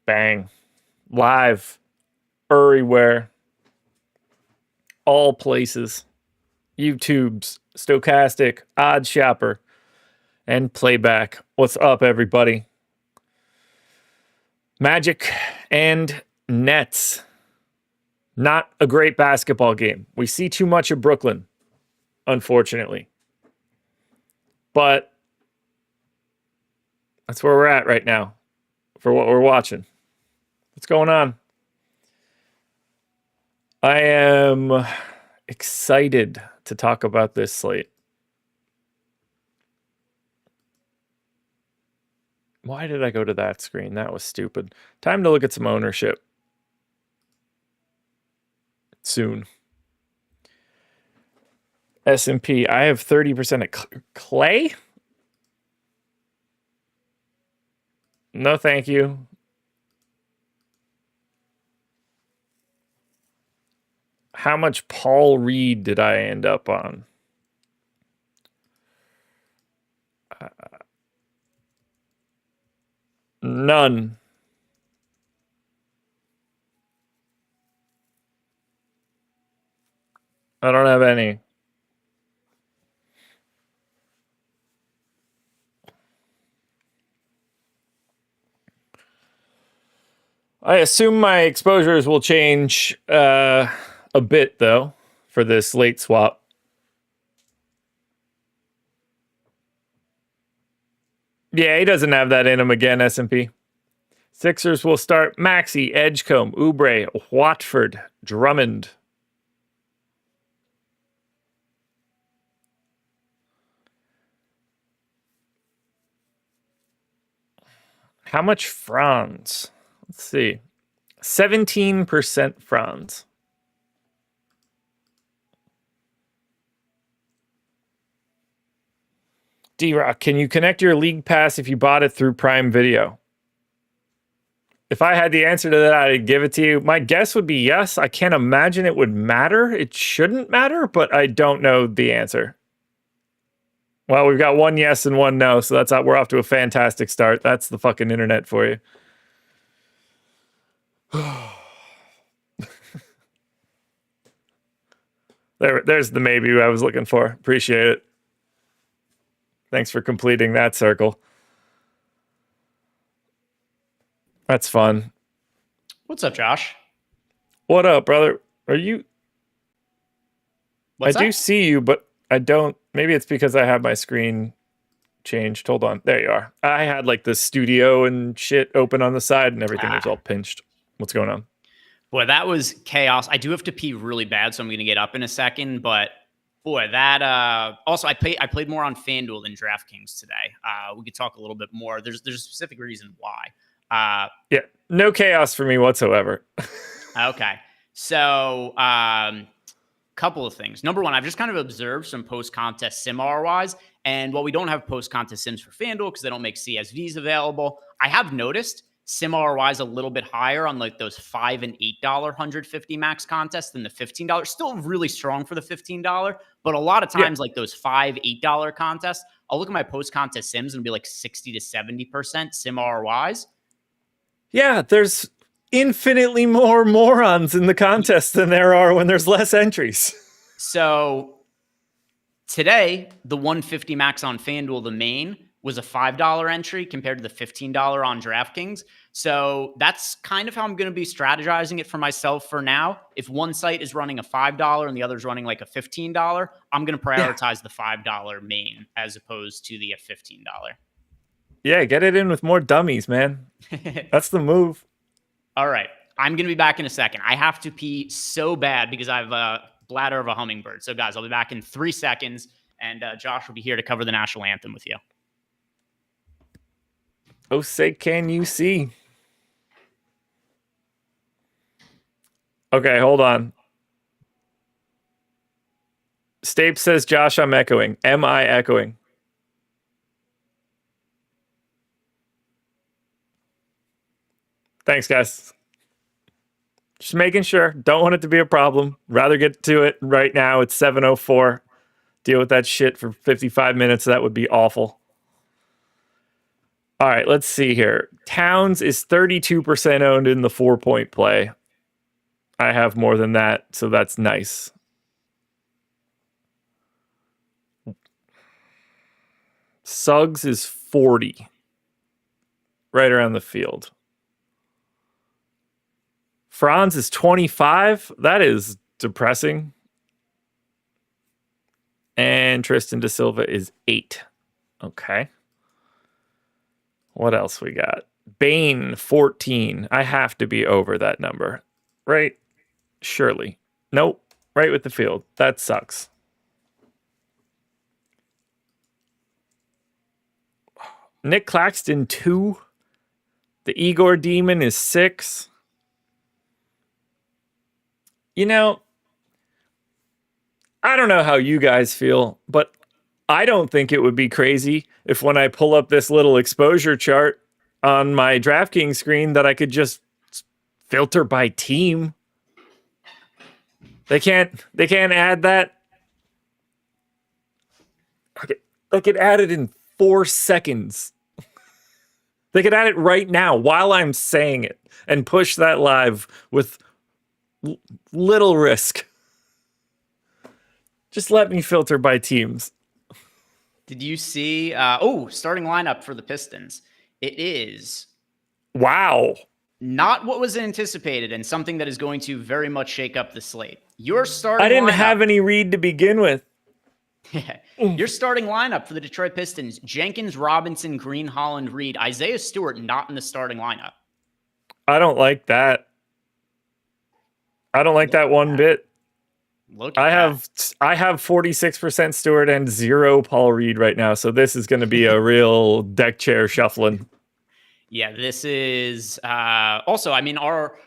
Bang. Live. Everywhere. All places. YouTube's, Stochastic, Odd Shopper, and Playback. What's up, everybody? Magic and Nets. Not a great basketball game. We see too much of Brooklyn, unfortunately. But that's where we're at right now for what we're watching. What's going on? I am excited to talk about this slate. Why did I go to that screen? That was stupid. Time to look at some ownership. Soon. S&P. I have 30% of Clay? No, thank you. How much Paul Reed did I end up on? None. I don't have any. I assume my exposures will change a bit, though, for this late swap. Yeah, he doesn't have that in him again, S&P. Sixers will start Maxey, Edgecombe, Oubre, Watford, Drummond. How much Franz? Let's see. 17% Franz. D-Rock, can you connect your League Pass if you bought it through Prime Video? If I had the answer to that, I'd give it to you. My guess would be yes. I can't imagine it would matter. It shouldn't matter, but I don't know the answer. Well, we've got one yes and one no, so we're off to a fantastic start. That's the fucking internet for you. There's the maybe I was looking for. Appreciate it. Thanks for completing that circle. That's fun. What's up, Josh? What up, brother? Are you... What's I do see you, but I don't... Maybe it's because I have my screen changed. Hold on. There you are. I had like the studio and shit open on the side and everything was all pinched. What's going on? Boy, that was chaos. I do have to pee really bad, so I'm going to get up in a second. But boy, that also I played more on FanDuel than DraftKings today. We could talk a little bit more. There's a specific reason why. Yeah, no chaos for me whatsoever. Okay, so couple of things. Number one, I've just kind of observed some post-contest sim ROIs, and while we don't have post-contest sims for FanDuel because they don't make CSVs available, I have noticed sim ROIs a little bit higher on like those $5 and $8 150 max contests than the $15. Still really strong for the $15, but a lot of times like those $5, $8 contests, I'll look at my post-contest sims and it'll be like 60 to 70% sim ROIs. Yeah, there's infinitely more morons in the contest than there are when there's less entries. So today, the 150 max on FanDuel, the main, was a $5 entry compared to the $15 on DraftKings. So that's kind of how I'm going to be strategizing it for myself for now. If one site is running a $5 and the other is running like a $15, I'm going to prioritize the $5 main as opposed to the $15. Yeah, get it in with more dummies, man. That's the move. All right. I'm going to be back in a second. I have to pee so bad because I have a bladder of a hummingbird. So, guys, I'll be back in 3 seconds, and Josh will be here to cover the national anthem with you. Oh, say, can you see? Okay, hold on. Stape says, Josh, I'm echoing. Am I echoing? Thanks, guys. Just making sure. Don't want it to be a problem. Rather get to it right now. It's 7:04. Deal with that shit for 55 minutes. That would be awful. All right, let's see here. Towns is 32% owned in the 4-point play. I have more than that, so that's nice. Suggs is 40. Right around the field. Franz is 25. That is depressing. And Tristan Da Silva is 8. Okay. What else we got? Bain, 14. I have to be over that number. Right? Surely. Nope. Right with the field. That sucks. Nick Claxton, 2. The Igor Demon is 6. You know, I don't know how you guys feel, but I don't think it would be crazy if when I pull up this little exposure chart on my DraftKings screen that I could just filter by team. They can't add that. They could add it in 4 seconds. They could add it right now while I'm saying it and push that live with little risk. Just let me filter by teams. Did you see? Starting lineup for the Pistons. It is. Wow. Not what was anticipated and something that is going to very much shake up the slate. Your starting I didn't lineup, have any read to begin with. Your starting lineup for the Detroit Pistons: Jenkins, Robinson, Green, Holland, Reed, Isaiah Stewart not in the starting lineup. I don't like that. I don't like that one bit. Look at I have 46% Stewart and 0 Paul Reed right now, so this is going to be a real deck chair shuffling. Yeah, this is also, I mean, our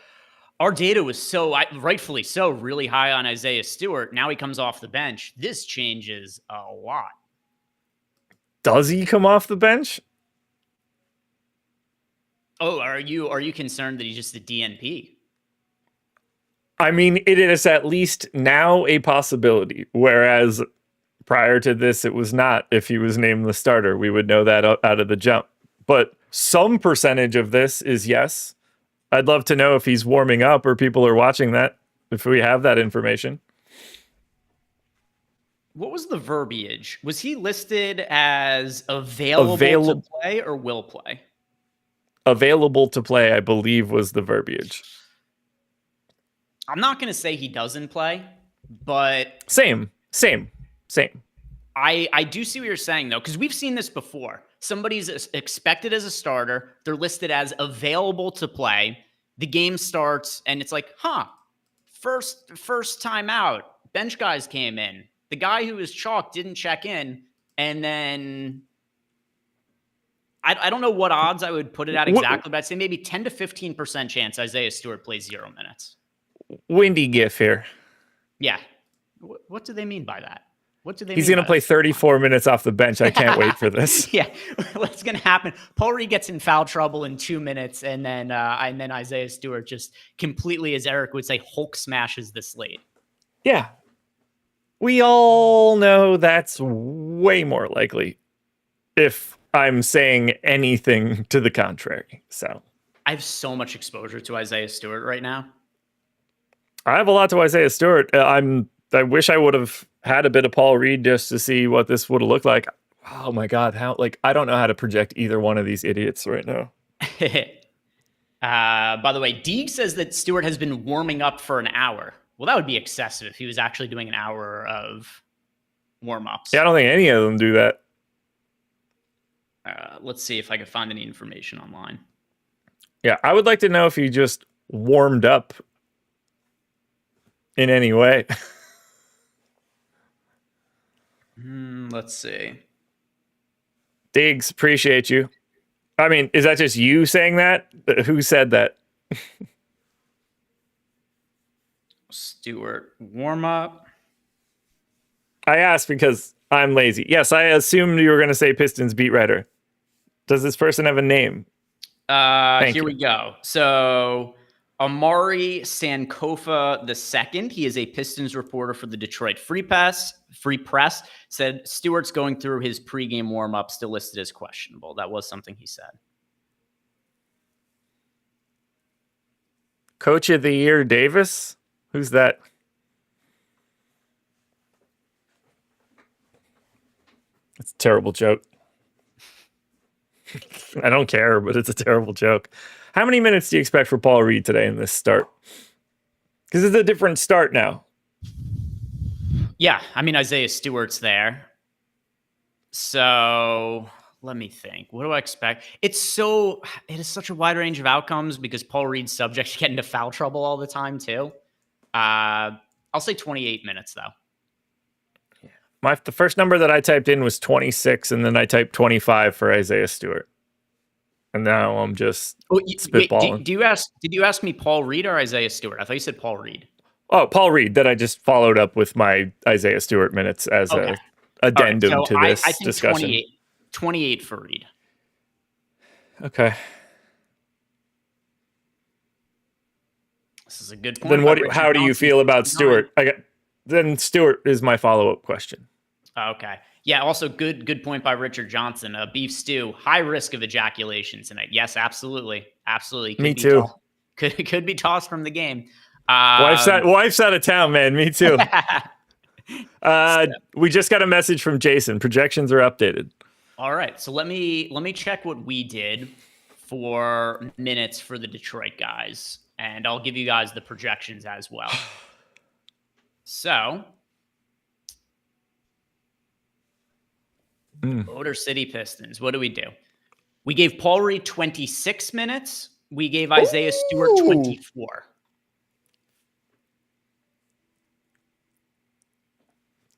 data was so, rightfully so, really high on Isaiah Stewart. Now he comes off the bench. This changes a lot. Does he come off the bench? Oh, are you concerned that he's just a DNP? I mean, it is at least now a possibility, whereas prior to this, it was not. If he was named the starter, we would know that out of the jump. But some percentage of this is yes. I'd love to know if he's warming up or people are watching that, if we have that information. What was the verbiage? Was he listed as available to play or will play? Available to play, I believe, was the verbiage. I'm not going to say he doesn't play, but... Same. I do see what you're saying, though, because we've seen this before. Somebody's expected as a starter. They're listed as available to play. The game starts, and it's like, first time out. Bench guys came in. The guy who was chalked didn't check in, and then... I don't know what odds I would put it at exactly, but I'd say maybe 10 to 15% chance Isaiah Stewart plays 0 minutes. Windy gif here. Yeah. What do they mean by that? What do they He's mean? He's going to play 34 minutes off the bench. I can't wait for this. Yeah. What's going to happen? Paul Reed gets in foul trouble in 2 minutes, and then Isaiah Stewart just completely, as Eric would say, Hulk smashes the slate. Yeah. We all know that's way more likely if I'm saying anything to the contrary. So I have so much exposure to Isaiah Stewart right now. I have a lot to Isaiah Stewart. I wish I would have had a bit of Paul Reed just to see what this would have looked like. Oh my God. I don't know how to project either one of these idiots right now. By the way, Deeg says that Stewart has been warming up for an hour. Well, that would be excessive if he was actually doing an hour of warm-ups. Yeah, I don't think any of them do that. Let's see if I can find any information online. Yeah, I would like to know if he just warmed up in any way. Let's see. Diggs, appreciate you. I mean, is that just you saying that? Who said that? Stewart, warm up. I asked because I'm lazy. Yes, I assumed you were going to say Pistons beat writer. Does this person have a name? Here we go. So Amari Sankofa II, he is a Pistons reporter for the Detroit Free Press, said Stewart's going through his pregame warm-up, still listed as questionable. That was something he said. Coach of the Year Davis? Who's that? It's a terrible joke. I don't care, but it's a terrible joke. How many minutes do you expect for Paul Reed today in this start? Because it's a different start now. Yeah, I mean, Isaiah Stewart's there. So let me think. What do I expect? It is such a wide range of outcomes because Paul Reed's subject to get into foul trouble all the time too. I'll say 28 minutes though. The first number that I typed in was 26, and then I typed 25 for Isaiah Stewart. And now I'm just spitballing. Did you ask me Paul Reed or Isaiah Stewart? I thought you said Paul Reed. Oh, Paul Reed. That I just followed up with my Isaiah Stewart minutes as a addendum to this I think discussion. 28 for Reed. Okay. This is a good point. Then how do you feel about Stewart? Then Stewart is my follow-up question. Okay. Yeah, also good point by Richard Johnson. Beef stew, high risk of ejaculation tonight. Yes, absolutely. Absolutely. Me too. Could be tossed from the game. Wife's out of town, man. Me too. We just got a message from Jason. Projections are updated. All right. So let me check what we did for minutes for the Detroit guys, and I'll give you guys the projections as well. So, Motor City Pistons. What do? We gave Paul Reed 26 minutes. We gave Isaiah Stewart 24.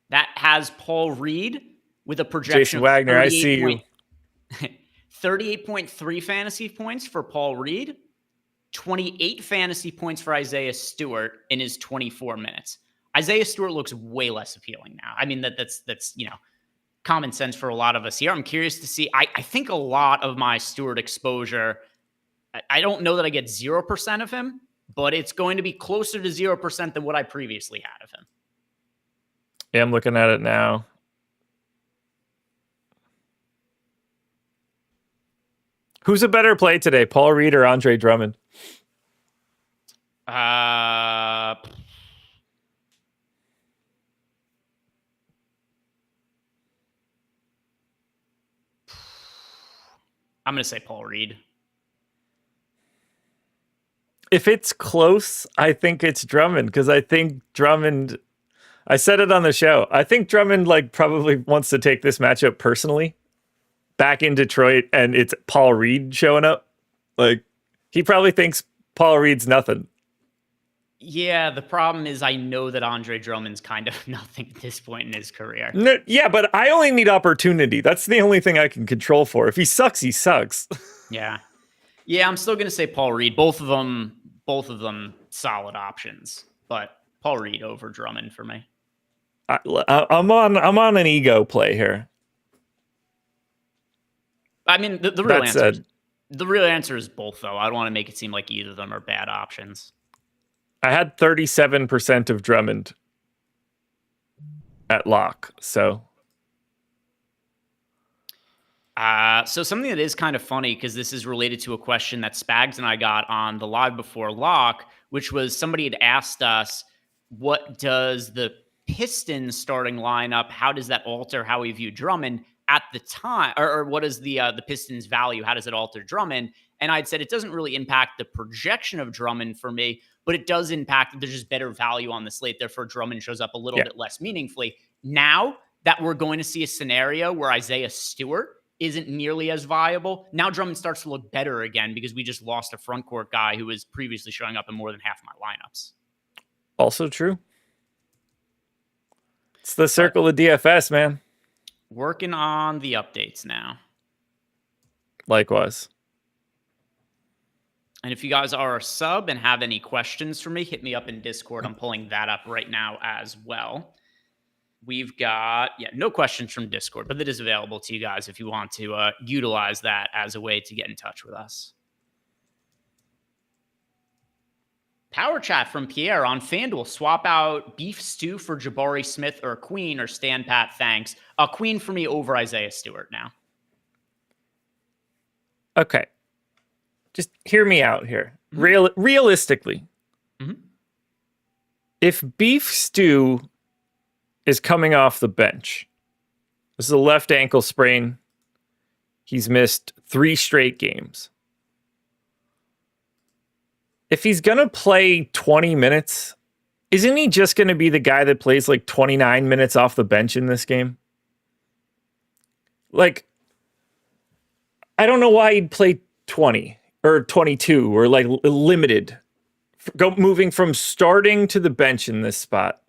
That has Paul Reed with a projection. Jason Wagner, I see you. 38.3 fantasy points for Paul Reed, 28 fantasy points for Isaiah Stewart in his 24 minutes. Isaiah Stewart looks way less appealing now. I mean, that's common sense for a lot of us here. I'm curious to see. I think a lot of my Stewart exposure, I don't know that I get 0% of him, but it's going to be closer to 0% than what I previously had of him. Yeah, I'm looking at it now. Who's a better play today, Paul Reed or Andre Drummond? I'm going to say Paul Reed. If it's close, I think it's Drummond, because I think Drummond, I said it on the show, I think Drummond probably wants to take this matchup personally back in Detroit, and it's Paul Reed showing up. He probably thinks Paul Reed's nothing. Yeah, the problem is I know that Andre Drummond's kind of nothing at this point in his career. No, yeah, but I only need opportunity. That's the only thing I can control for. If he sucks, he sucks. Yeah. Yeah, I'm still going to say Paul Reed. Both of them solid options, but Paul Reed over Drummond for me. I'm on an ego play here. I mean, the real answer is both, though. I don't want to make it seem like either of them are bad options. I had 37% of Drummond at lock, so. So something that is kind of funny, because this is related to a question that Spags and I got on the live before lock, which was somebody had asked us, what does the Pistons starting lineup, how does that alter how we view Drummond at the time, or what is the Pistons value? How does it alter Drummond? And I'd said it doesn't really impact the projection of Drummond for me, but it does impact that there's just better value on the slate. Therefore, Drummond shows up a little bit less meaningfully. Now that we're going to see a scenario where Isaiah Stewart isn't nearly as viable, now Drummond starts to look better again because we just lost a front court guy who was previously showing up in more than half of my lineups. Also true. It's the circle of DFS, man. Working on the updates now. Likewise. And if you guys are a sub and have any questions for me, hit me up in Discord. I'm pulling that up right now as well. We've got, no questions from Discord, but it is available to you guys if you want to utilize that as a way to get in touch with us. Power chat from Pierre on FanDuel. Swap out beef stew for Jabari Smith or Queen, or stand pat, thanks. Queen for me over Isaiah Stewart now. Okay. just hear me out here. Mhm. Realistically, Mhm. if Beef Stew is coming off the bench, this is a left ankle sprain. He's missed 3 straight games. If he's going to play 20 minutes, isn't he just going to be the guy that plays like 29 minutes off the bench in this game? Like, I don't know why he'd play 20 or 22 or like limited. Moving from starting to the bench in this spot.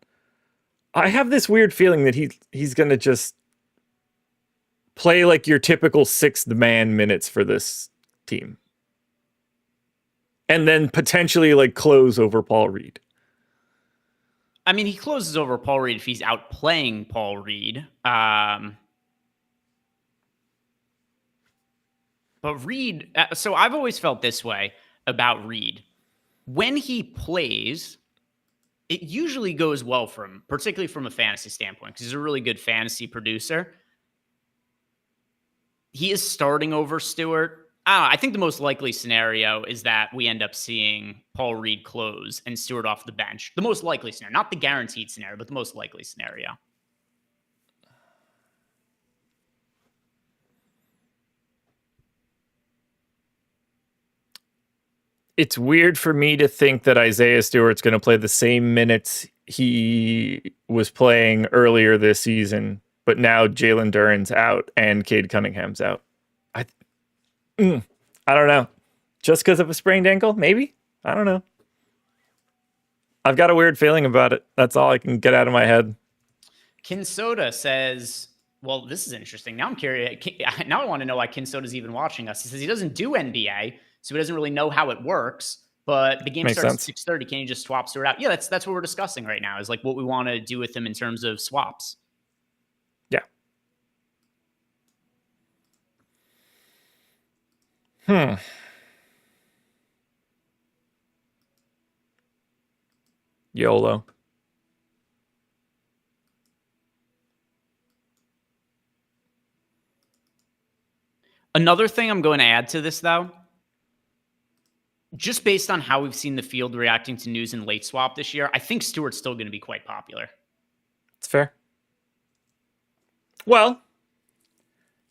I have this weird feeling that he's going to just play like your typical sixth man minutes for this team. And then potentially like close over Paul Reed. I mean, he closes over Paul Reed if he's out playing Paul Reed. But Reed, so I've always felt this way about Reed. When he plays, it usually goes well for him, particularly from a fantasy standpoint, because he's a really good fantasy producer. He is starting over Stewart. I don't know. I think the most likely scenario is that we end up seeing Paul Reed close and Stewart off the bench. The most likely scenario, not the guaranteed scenario, but the most likely scenario. It's weird for me to think that Isaiah Stewart's going to play the same minutes he was playing earlier this season, but now Jalen Duren's out and Cade Cunningham's out. I don't know. Just because of a sprained ankle? Maybe? I don't know. I've got a weird feeling about it. That's all I can get out of my head. Kinsoda says, well, this is interesting. Now I'm curious. Now I want to know why Kinsoda's even watching us. He says he doesn't do NBA, so he doesn't really know how it works. But the game Makes starts sense. at 6:30. Can you just swap Stewart out? Yeah, that's what we're discussing right now, is like what we want to do with him in terms of swaps. Yeah. YOLO. Another thing I'm going to add to this, though, just based on how we've seen the field reacting to news and late swap this year, I think Stewart's still going to be quite popular. It's fair. Well,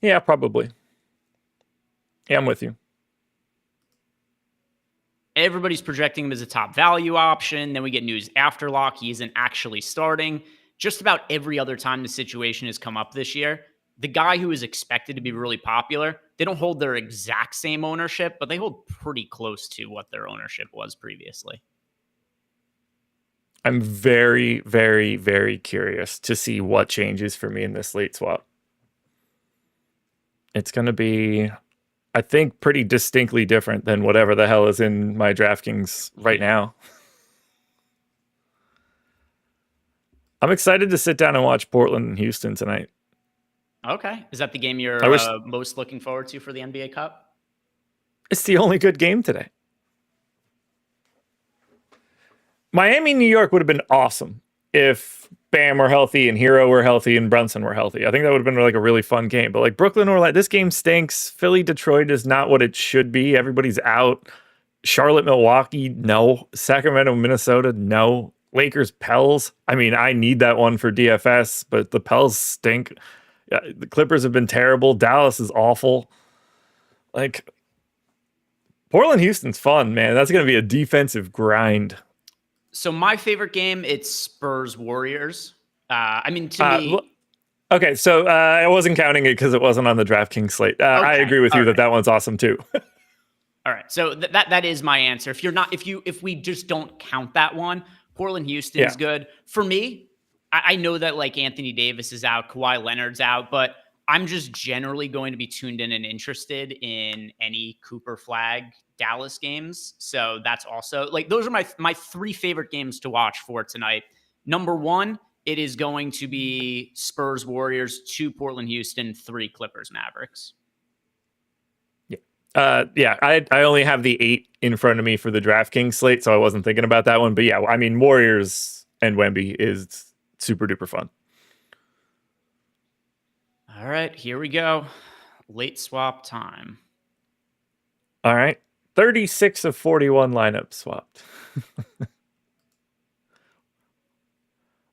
yeah, probably. Yeah, I'm with you. Everybody's projecting him as a top value option. Then we get news after lock. He isn't actually starting. Just about every other time the situation has come up this year, the guy who is expected to be really popular, they don't hold their exact same ownership, but they hold pretty close to what their ownership was previously. I'm very, very, very curious to see what changes for me in this late swap. It's going to be, I think, pretty distinctly different than whatever the hell is in my DraftKings right now. I'm excited to sit down and watch Portland and Houston tonight. Okay. Is that the game you're most looking forward to for the NBA Cup? It's the only good game today. Miami, New York would have been awesome if Bam were healthy and Hero were healthy and Brunson were healthy. I think that would have been like a really fun game. But like Brooklyn or like this game stinks. Philly, Detroit is not what it should be. Everybody's out. Charlotte, Milwaukee, no. Sacramento, Minnesota, no. Lakers, Pels. I mean, I need that one for DFS, but the Pels stink. Yeah, the Clippers have been terrible. Dallas is awful. Like Portland, Houston's fun, man. That's going to be a defensive grind. So my favorite game, it's Spurs Warriors. I mean, to me. Okay, so I wasn't counting it because it wasn't on the DraftKings slate. Okay, I agree with you that one's awesome too. All right, so that is my answer. If we just don't count that one, Portland Houston is good for me. I know that like Anthony Davis is out, Kawhi Leonard's out, but I'm just generally going to be tuned in and interested in any Cooper Flag Dallas games. So that's also like those are my 3 favorite games to watch for tonight. Number 1, it is going to be Spurs Warriors, 2 Portland Houston, 3 Clippers Mavericks. I only have the 8 in front of me for the DraftKings slate, so I wasn't thinking about that one. But yeah, I mean Warriors and Wemby is super duper fun. All right, here we go. Late swap time. All right. 36 of 41 lineups swapped.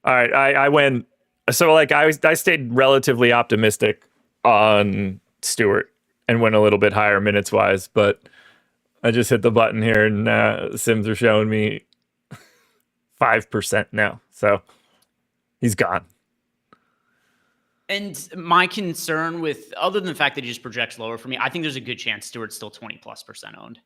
All right, I went. So like I stayed relatively optimistic on Stewart and went a little bit higher minutes wise, but I just hit the button here and Sims are showing me 5% now. So he's gone. And my concern with, other than the fact that he just projects lower for me, I think there's a good chance Stewart's still 20+% owned.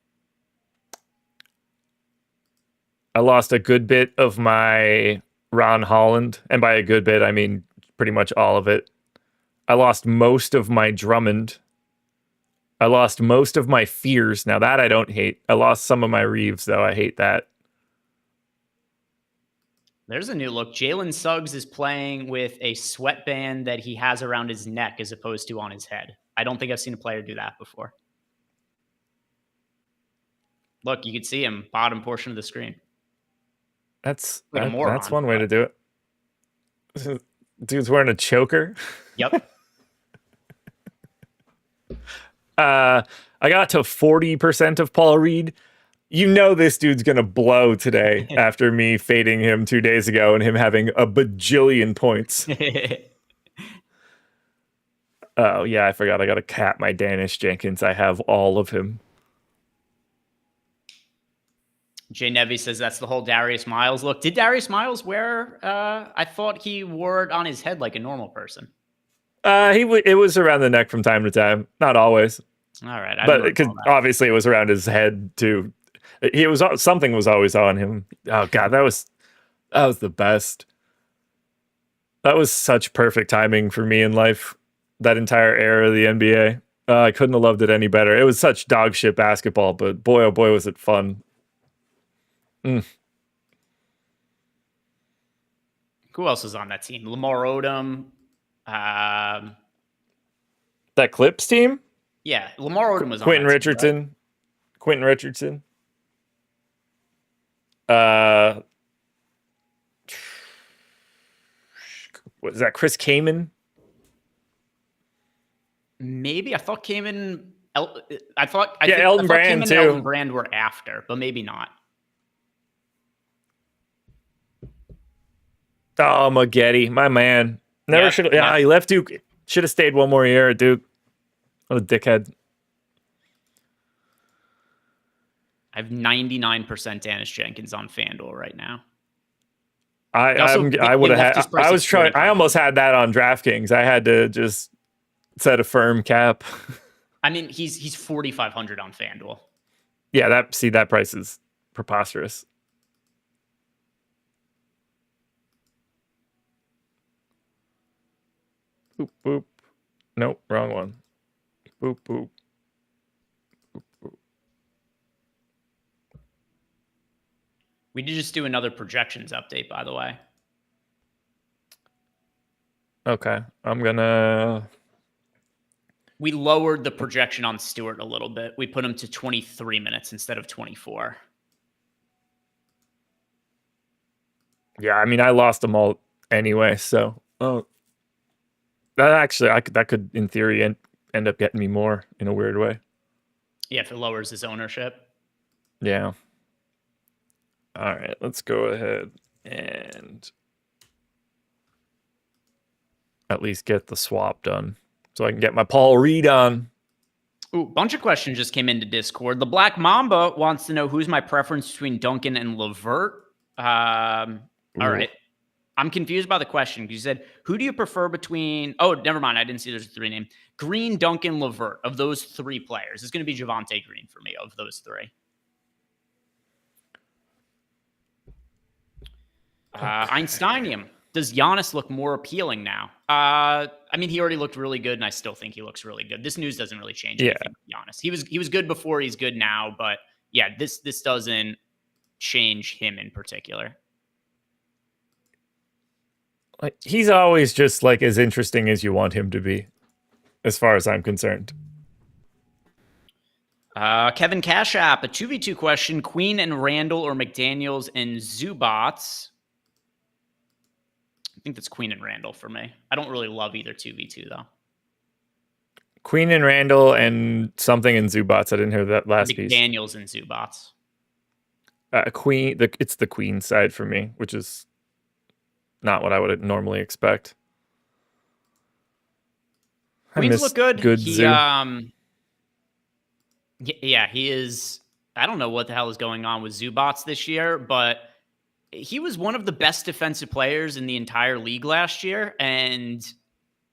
I lost a good bit of my Ron Holland, and by a good bit, I mean pretty much all of it. I lost most of my Drummond. I lost most of my Fears. Now that I don't hate. I lost some of my Reeves, though. I hate that. There's a new look. Jalen Suggs is playing with a sweatband that he has around his neck as opposed to on his head. I don't think I've seen a player do that before. Look, you can see him, bottom portion of the screen. That's moron, one way to do it. Dude's wearing a choker. Yep. I got to 40% of Paul Reed. You know this dude's gonna blow today after me fading him 2 days ago and him having a bajillion points. Oh yeah, I forgot. I gotta cap my Danish Jenkins. I have all of him. Jay Nevy says that's the whole Darius Miles look. Did Darius Miles wear? I thought he wore it on his head like a normal person. It was around the neck from time to time, not always. All right, but because obviously it was around his head too. Something was always on him. Oh god, that was the best. That was such perfect timing for me in life. That entire era of the NBA. I couldn't have loved it any better. It was such dog shit basketball, but boy, oh boy, was it fun. Who else is on that team? Lamar Odom. That Clips team? Yeah, Lamar Odom was on Quentin that Richardson. Team, right? Quentin Richardson. What is that? Chris Kaman? Maybe. I thought Kaman. Elton Brand Kaman too. And Elton Brand were after, but maybe not. Oh, Maggette, my man. Never should have. Yeah, he left Duke. Should have stayed one more year at Duke. What a dickhead. I have 99% Danish Jenkins on FanDuel right now. I would have had. I was trying. I almost had that on DraftKings. I had to just set a firm cap. I mean, he's 4,500 on FanDuel. Yeah, that price is preposterous. Boop boop. Nope, wrong one. Boop boop. Boop boop. We did just do another projections update, by the way. Okay, I'm gonna. We lowered the projection on Stewart a little bit. We put him to 23 minutes instead of 24. Yeah, I mean, I lost them all anyway, so that could in theory end up getting me more in a weird way. Yeah, if it lowers his ownership. Yeah. All right, let's go ahead and at least get the swap done so I can get my Paul Reed on. Ooh, bunch of questions just came into Discord. The Black Mamba wants to know who's my preference between Duncan and Levert. All right. I'm confused by the question because you said, who do you prefer between... Oh, never mind. I didn't see there's a three name. Green, Duncan, Levert. Of those three players, it's going to be Javonte Green for me of those three. Einsteinium. Does Giannis look more appealing now? I mean, he already looked really good, and I still think he looks really good. This news doesn't really change anything, to be honest. He was good before, he's good now, but yeah, this doesn't change him in particular. Like, he's always just like as interesting as you want him to be, as far as I'm concerned. Kevin Cash App, a 2v2 question: Queen and Randall or McDaniels and Zubats? I think that's Queen and Randall for me. I don't really love either 2v2 though. Queen and Randall and something in Zubats. I didn't hear that last piece. McDaniels and Zubats. Queen. It's the Queen side for me, which is not what I would normally expect. Queens look good. Good he, Zoo. Yeah, he is. I don't know what the hell is going on with Zubats this year, but he was one of the best defensive players in the entire league last year, and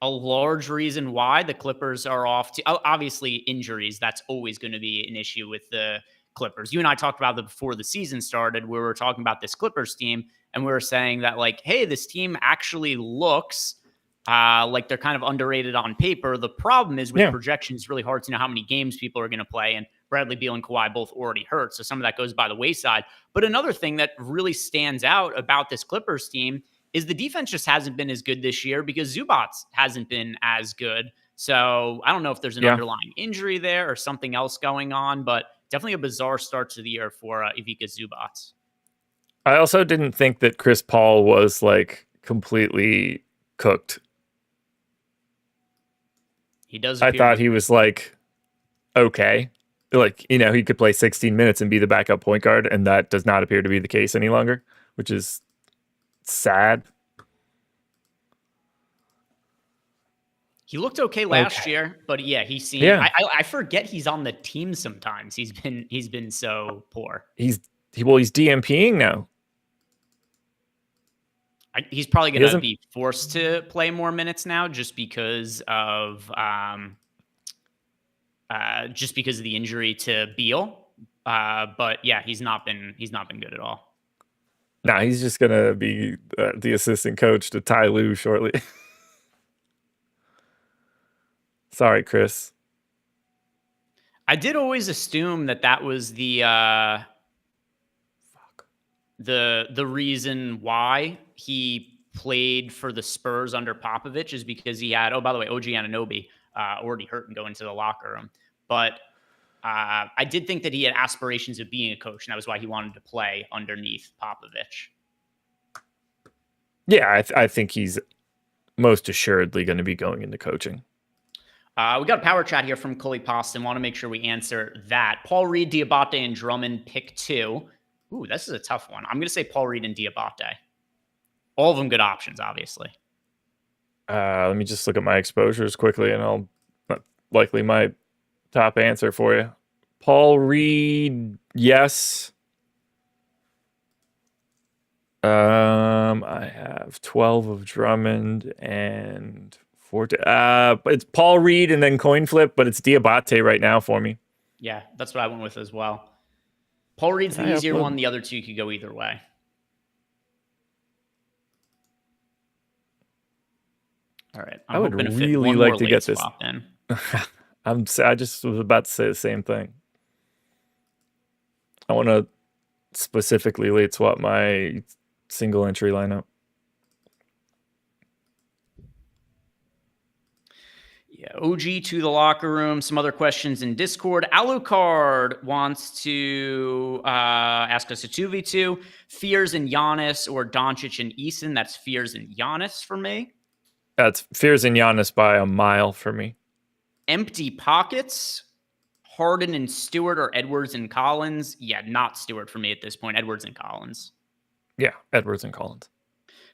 a large reason why the Clippers are off to obviously injuries. That's always going to be an issue with the Clippers. You and I talked about that before the season started, where we were talking about this Clippers team, and we were saying that, like, hey, this team actually looks like they're kind of underrated on paper. The problem is with projections, it's really hard to know how many games people are going to play, and Bradley Beal and Kawhi both already hurt, so some of that goes by the wayside. But another thing that really stands out about this Clippers team is the defense just hasn't been as good this year because Zubats hasn't been as good. So I don't know if there's an underlying injury there or something else going on, but definitely a bizarre start to the year for Ivica Zubats. I also didn't think that Chris Paul was like completely cooked. He does. I thought he was like, okay. Like, you know, he could play 16 minutes and be the backup point guard, and that does not appear to be the case any longer, which is sad. He looked okay last year, but yeah, he seemed. Yeah. I forget he's on the team sometimes. He's been so poor. He's DMPing now. He's probably going to be forced to play more minutes now, just because of the injury to Beal. But yeah, he's not been good at all. Nah, he's just going to be the assistant coach to Ty Lue shortly. Sorry, Chris. I did always assume that was the reason why he played for the Spurs under Popovich is because he had, oh, by the way, OG Anunoby already hurt and going into the locker room. But I did think that he had aspirations of being a coach, and that was why he wanted to play underneath Popovich. Yeah, I think he's most assuredly going to be going into coaching. We got a power chat here from Cully Poston. Want to make sure we answer that. Paul Reed, Diabate, and Drummond, pick 2. Ooh, this is a tough one. I'm going to say Paul Reed and Diabate. All of them good options, obviously. Let me just look at my exposures quickly, and I'll likely my top answer for you. Paul Reed, yes. I have 12 of Drummond and 14. It's Paul Reed and then coin flip, but it's Diabate right now for me. Yeah, that's what I went with as well. Paul Reed's the easier one. The other two could go either way. All right. I would really like to get this. I just was about to say the same thing. I want to specifically late swap my single entry lineup. Yeah, OG to the locker room. Some other questions in Discord. Alucard wants to ask us a 2v2. Fears and Giannis or Doncic and Eason. That's Fears and Giannis for me. That's Fears and Giannis by a mile for me. Empty pockets. Harden and Stewart or Edwards and Collins. Yeah, not Stewart for me at this point. Edwards and Collins. Yeah, Edwards and Collins.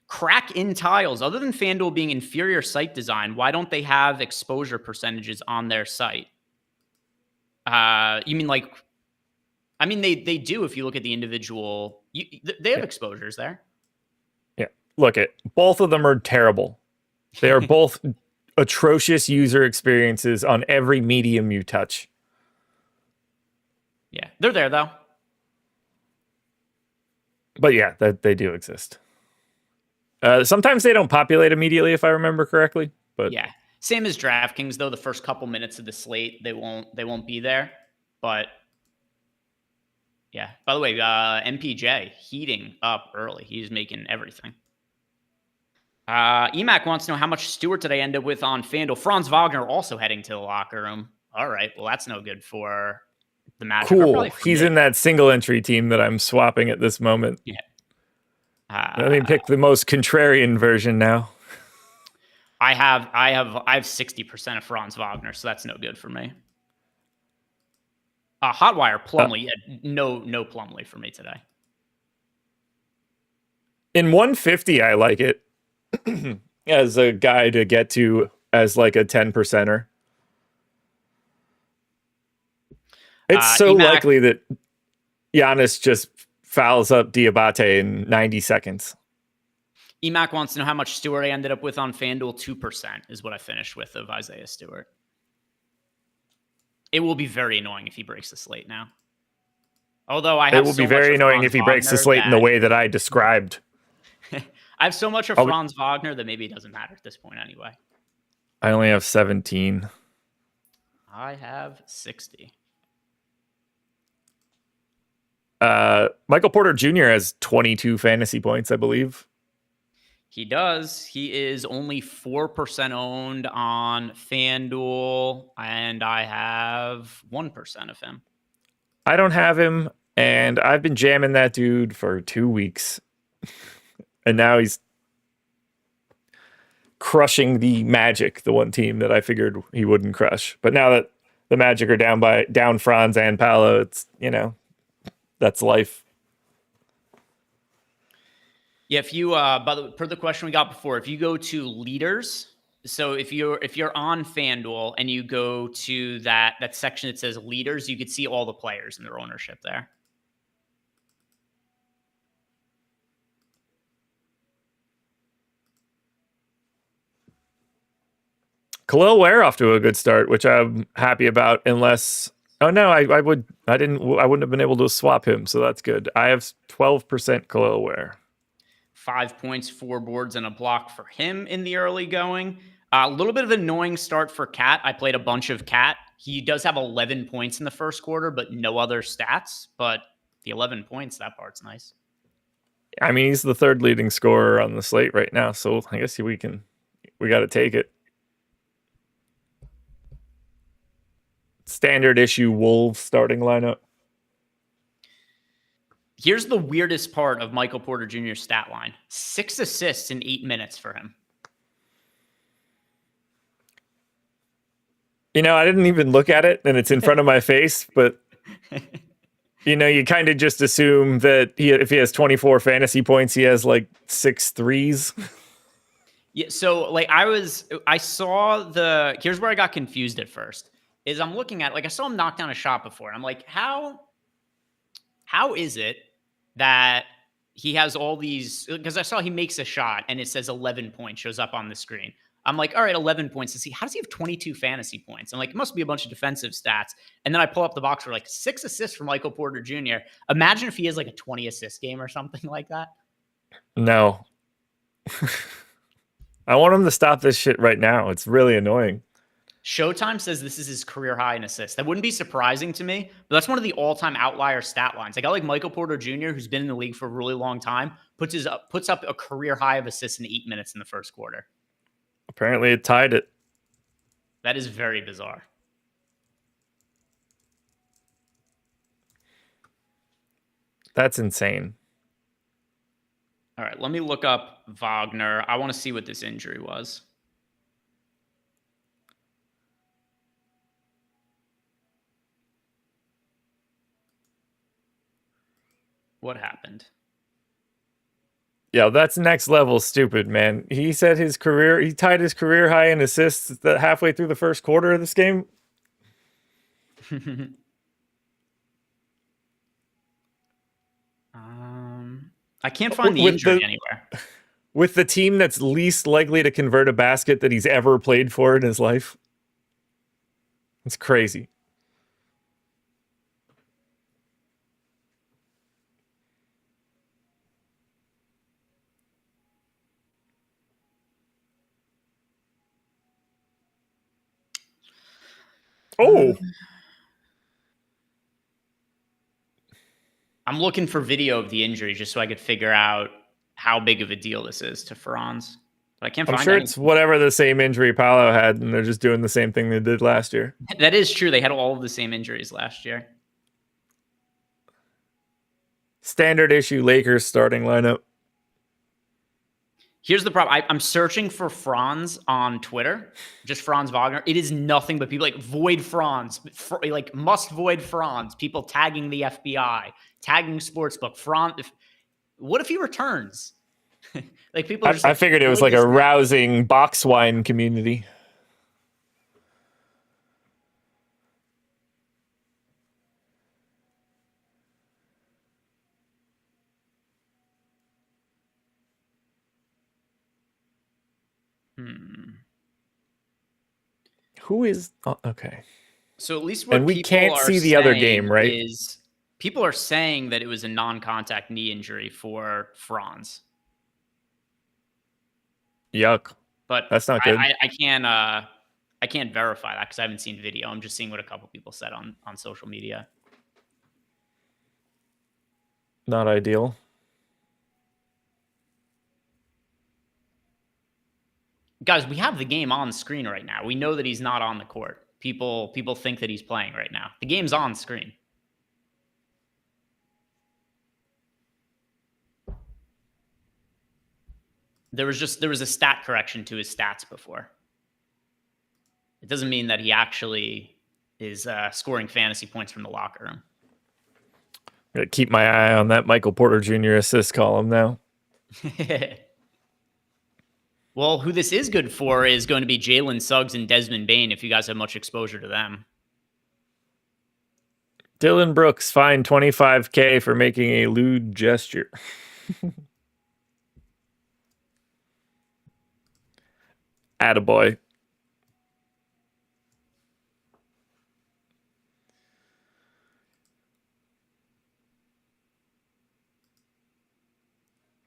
Crack in tiles. Other than FanDuel being inferior site design, why don't they have exposure percentages on their site? You mean like... I mean, they do if you look at the individual... they have exposures there. Yeah. Look, both of them are terrible. They are both atrocious user experiences on every medium you touch. Yeah, they're there, though. But yeah, they do exist. Sometimes they don't populate immediately, if I remember correctly. But yeah, same as DraftKings, though. The first couple minutes of the slate, they won't be there. But yeah. By the way, MPJ heating up early. He's making everything. Emac wants to know how much Stewart did I end up with on FanDuel. Franz Wagner also heading to the locker room. All right, well that's no good for the matchup. Cool. He's in that single entry team that I'm swapping at this moment. Yeah. Let me pick the most contrarian version now. I have 60% of Franz Wagner, so that's no good for me. Hotwire Plumlee, no Plumlee for me today. In 150, I like it as a guy to get to as like a 10 percenter. It's so Emac, likely that Giannis just fouls up Diabate in 90 seconds. Emac wants to know how much Stewart I ended up with on FanDuel. 2% is what I finished with of Isaiah Stewart. It will be very annoying if he breaks the slate now. Although I have it will be very annoying if he breaks the slate in the way that I described. I have so much of Franz Wagner that maybe it doesn't matter at this point anyway. I only have 17. I have 60. Michael Porter Jr. has 22 fantasy points, I believe. He does. He is only 4% owned on FanDuel, and I have 1% of him. I don't have him, and I've been jamming that dude for 2 weeks. And now he's crushing the Magic, the one team that I figured he wouldn't crush. But now that the Magic are down Franz and Paolo, it's, that's life. Yeah, if you per the question we got before, if you go to leaders, so if you're on FanDuel and you go to that section that says leaders, you could see all the players and their ownership there. Khalil Ware off to a good start, which I'm happy about. Unless, oh no, I wouldn't have been able to swap him, so that's good. I have 12% Khalil Ware. 5 points, 4 boards, and a block for him in the early going. A little bit of an annoying start for Cat. I played a bunch of Cat. He does have 11 points in the first quarter, but no other stats. But the 11 points, that part's nice. I mean, he's the third leading scorer on the slate right now, so I guess we got to take it. Standard issue Wolves starting lineup. Here's the weirdest part of Michael Porter Jr.'s stat line. 6 assists in 8 minutes for him. I didn't even look at it, and it's in front of my face, but you kind of just assume that if he has 24 fantasy points, he has like 6 threes. Yeah, so I saw here's where I got confused at first. Is I'm looking at, I saw him knock down a shot before, and I'm like, how is it that he has all these, because I saw he makes a shot and it says 11 points shows up on the screen. I'm like, all right, 11 points. How does he have 22 fantasy points? I'm like, it must be a bunch of defensive stats. And then I pull up the box for 6 assists from Michael Porter Jr. Imagine if he has a 20 assist game or something like that. No. I want him to stop this shit right now. It's really annoying. Showtime says this is his career high in assists. That wouldn't be surprising to me, but that's one of the all-time outlier stat lines. Michael Porter Jr., who's been in the league for a really long time, puts up a career high of assists in 8 minutes in the first quarter. Apparently it tied it. That is very bizarre. That's insane. All right, let me look up Wagner. I want to see what this injury was. What happened? Yeah, that's next level stupid, man. He tied his career high in assists halfway through the first quarter of this game. I can't find the injury anywhere. With the team that's least likely to convert a basket that he's ever played for in his life. It's crazy. Oh. I'm looking for video of the injury just so I could figure out how big of a deal this is to Franz. But I can't find it. I'm sure it's whatever the same injury Paolo had, and they're just doing the same thing they did last year. That is true. They had all of the same injuries last year. Standard issue Lakers starting lineup. Here's the problem. I'm searching for Franz on Twitter, just Franz Wagner. It is nothing but people like void Franz, like must void Franz. People tagging the FBI, tagging Sportsbook. What if he returns? Like people are just I like, figured it was void like this a now. rousing box wine community. Who is okay? So at least And what we people can't are see the other game, saying right? is people are saying that it was a non-contact knee injury for Franz, Yuck. but That's not good. I can't verify that because I haven't seen video. I'm just seeing what a couple people said on social media. Not ideal. Guys, we have the game on screen right now. We know that he's not on the court. People think that he's playing right now. The game's on screen. There was a stat correction to his stats before. It doesn't mean that he actually is scoring fantasy points from the locker room. Gotta keep my eye on that Michael Porter Jr. assist column now. Well, who this is good for is going to be Jalen Suggs and Desmond Bane, if you guys have much exposure to them. Dylan Brooks fined $25K for making a lewd gesture. Attaboy.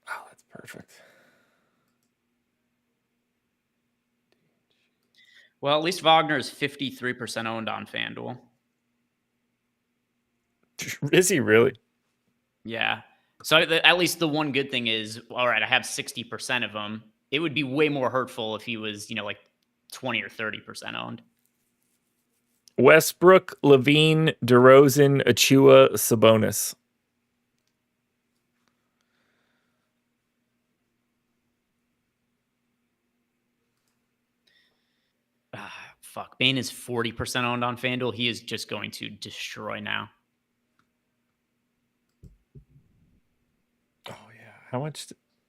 Oh, that's perfect. Well, at least Wagner is 53% owned on FanDuel. Is he really? Yeah. So at least the one good thing is, all right, I have 60% of them. It would be way more hurtful if he was, like 20 or 30% owned. Westbrook, Levine, DeRozan, Achua, Sabonis. Fuck. Bane is 40% owned on FanDuel. He is just going to destroy now. Oh, yeah. How much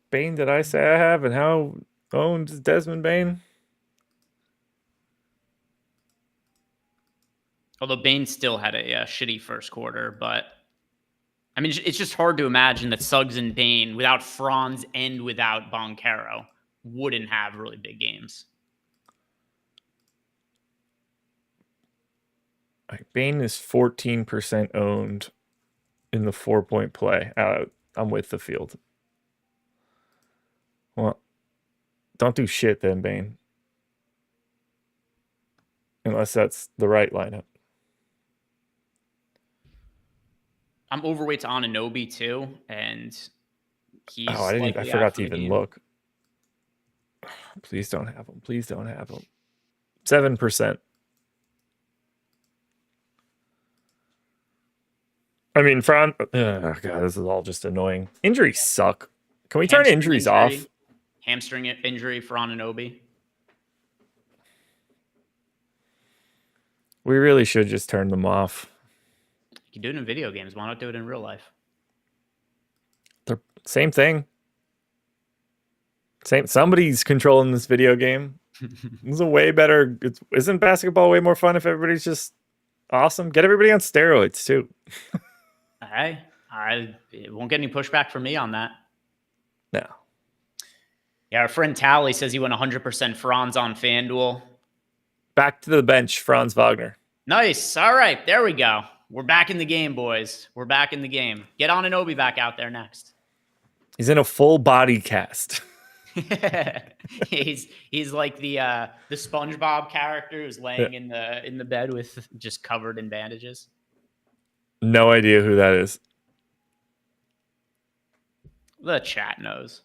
Bane did I say I have, and how owned is Desmond Bane? Although Bane still had a shitty first quarter, but I mean, it's just hard to imagine that Suggs and Bane, without Franz and without Boncaro, wouldn't have really big games. Bane is 14% owned in the 4-point play. I'm with the field. Well, don't do shit then, Bane. Unless that's the right lineup. I'm overweight to Anunoby too, and he's I forgot to even look. Please don't have him. Please don't have him. 7%. I mean, God, this is all just annoying. Injuries suck. Can we turn injuries off? Hamstring injury for Anunoby. We really should just turn them off. You can do it in video games. Why not do it in real life? They're same thing. Somebody's controlling this video game. This is a way better. Isn't basketball way more fun if everybody's just awesome? Get everybody on steroids too. Hey, it won't get any pushback from me on that. No. Yeah, our friend Tally says he went 100% Franz on FanDuel. Back to the bench, Franz Wagner. Nice. All right, there we go. We're back in the game, boys. We're back in the game. Get Anunoby back out there next. He's in a full body cast. he's like the SpongeBob character who's laying in the bed with just covered in bandages. No idea who that is. The chat knows.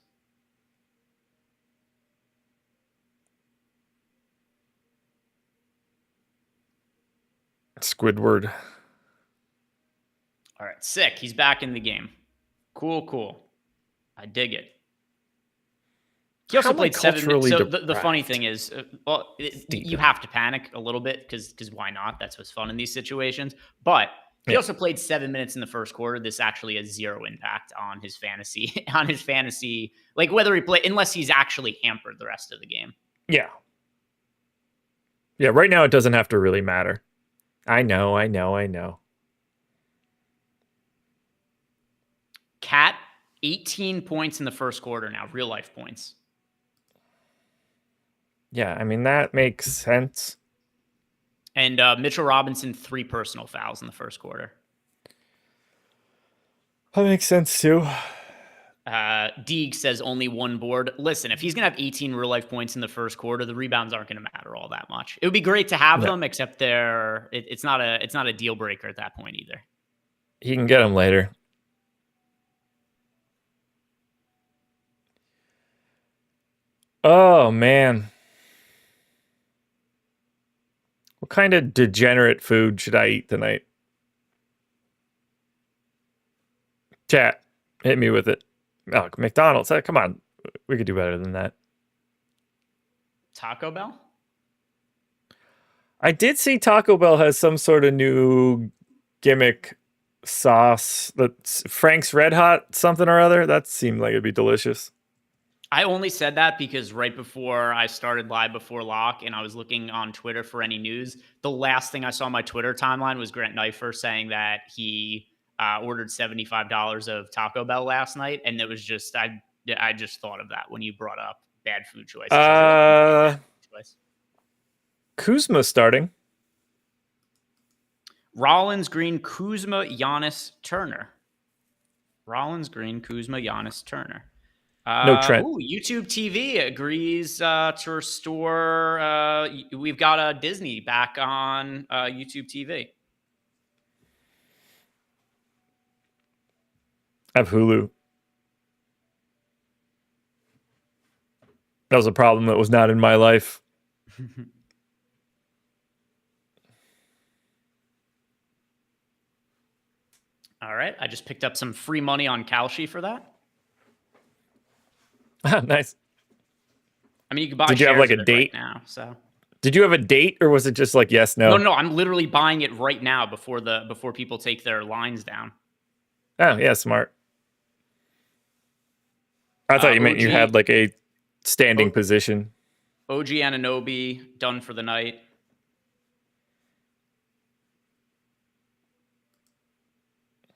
Squidward. All right, sick. He's back in the game. Cool. I dig it. He also How am I played 7 minutes. culturally So the funny deprived? thing is, you Steven. have to panic a little bit because why not? That's what's fun in these situations. But he Yeah. also played 7 minutes in the first quarter. This actually has zero impact on his fantasy, on his fantasy, like whether he play, unless he's actually hampered the rest of the game. Yeah. Yeah, right now it doesn't have to really matter. I know. Cat, 18 points in the first quarter now, real life points. Yeah, I mean, that makes sense. And Mitchell Robinson, 3 personal fouls in the first quarter. That makes sense too. Deeg says only 1 board. Listen, if he's gonna have 18 real life points in the first quarter, the rebounds aren't gonna matter all that much. It would be great to have No. them, except it's not a deal breaker at that point either. He can get them later. Oh, man. What kind of degenerate food should I eat tonight? Chat, hit me with it. Oh, McDonald's. Come on. We could do better than that. Taco Bell? I did see Taco Bell has some sort of new gimmick sauce that's Frank's Red Hot something or other. That seemed like it'd be delicious. I only said that because right before I started Live Before Lock and I was looking on Twitter for any news, the last thing I saw on my Twitter timeline was Grant Knifer saying that he ordered $75 of Taco Bell last night. And it was just, I just thought of that when you brought up bad food choices. Kuzma starting. Rollins, Green, Kuzma, Giannis, Turner. Rollins, Green, Kuzma, Giannis, Turner. No Trent. YouTube TV agrees to restore. We've got Disney back on YouTube TV. I have Hulu. That was a problem that was not in my life. All right. I just picked up some free money on Kalshi for that. Nice. I mean, you can buy. Did you have like a date right now? So did you have a date, or was it just like yes, no? No. I'm literally buying it right now before people take their lines down. Oh yeah, smart. I thought you meant you had like a standing position. OG Anunoby done for the night.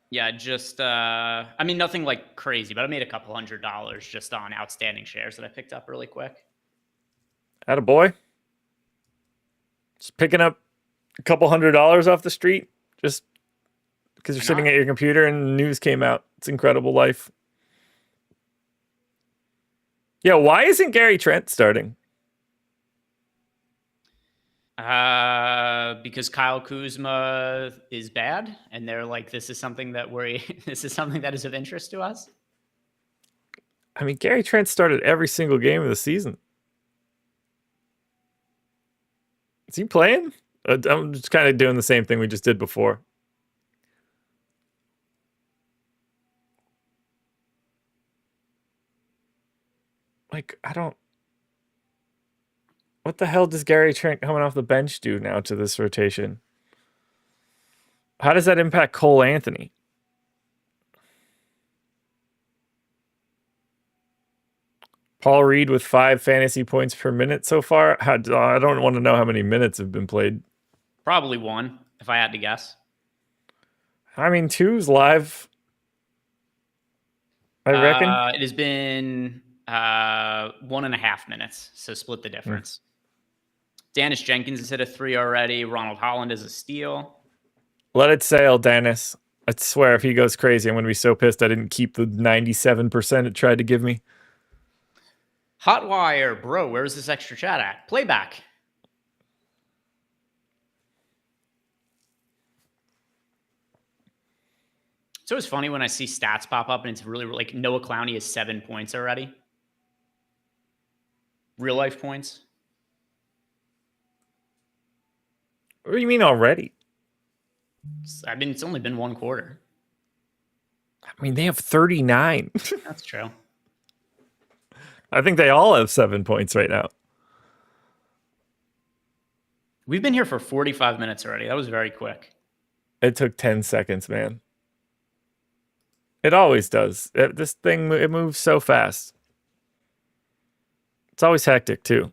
Yeah, just I mean, nothing like crazy, but I made a couple $100 just on outstanding shares that I picked up really quick. Attaboy. Just picking up a couple $100 off the street just because you're sitting at your computer and the news came out. It's incredible life. Yeah, why isn't Gary Trent starting? Because Kyle Kuzma is bad, and they're like, this is something that is of interest to us. I mean, Gary Trent started every single game of the season. Is he playing? I'm just kind of doing the same thing we just did before. Like, I don't... What the hell does Gary Trent coming off the bench do now to this rotation? How does that impact Cole Anthony? Paul Reed with 5 fantasy points per minute so far. I don't want to know how many minutes have been played. Probably 1, if I had to guess. I mean, 2's live. I reckon. It has been 1.5 minutes, so split the difference. Dennis Jenkins has hit a 3 already. Ronald Holland is a steal. Let it sail, Dennis. I swear, if he goes crazy, I'm going to be so pissed I didn't keep the 97% it tried to give me. Hotwire, bro, where's this extra chat at? Playback. It's always funny when I see stats pop up and it's really like Noah Clowney has 7 points already. Real life points. What do you mean already? I mean, it's only been 1 quarter. I mean, they have 39. That's true. I think they all have 7 points right now. We've been here for 45 minutes already. That was very quick. It took 10 seconds, man. It always does. This thing, it moves so fast. It's always hectic, too.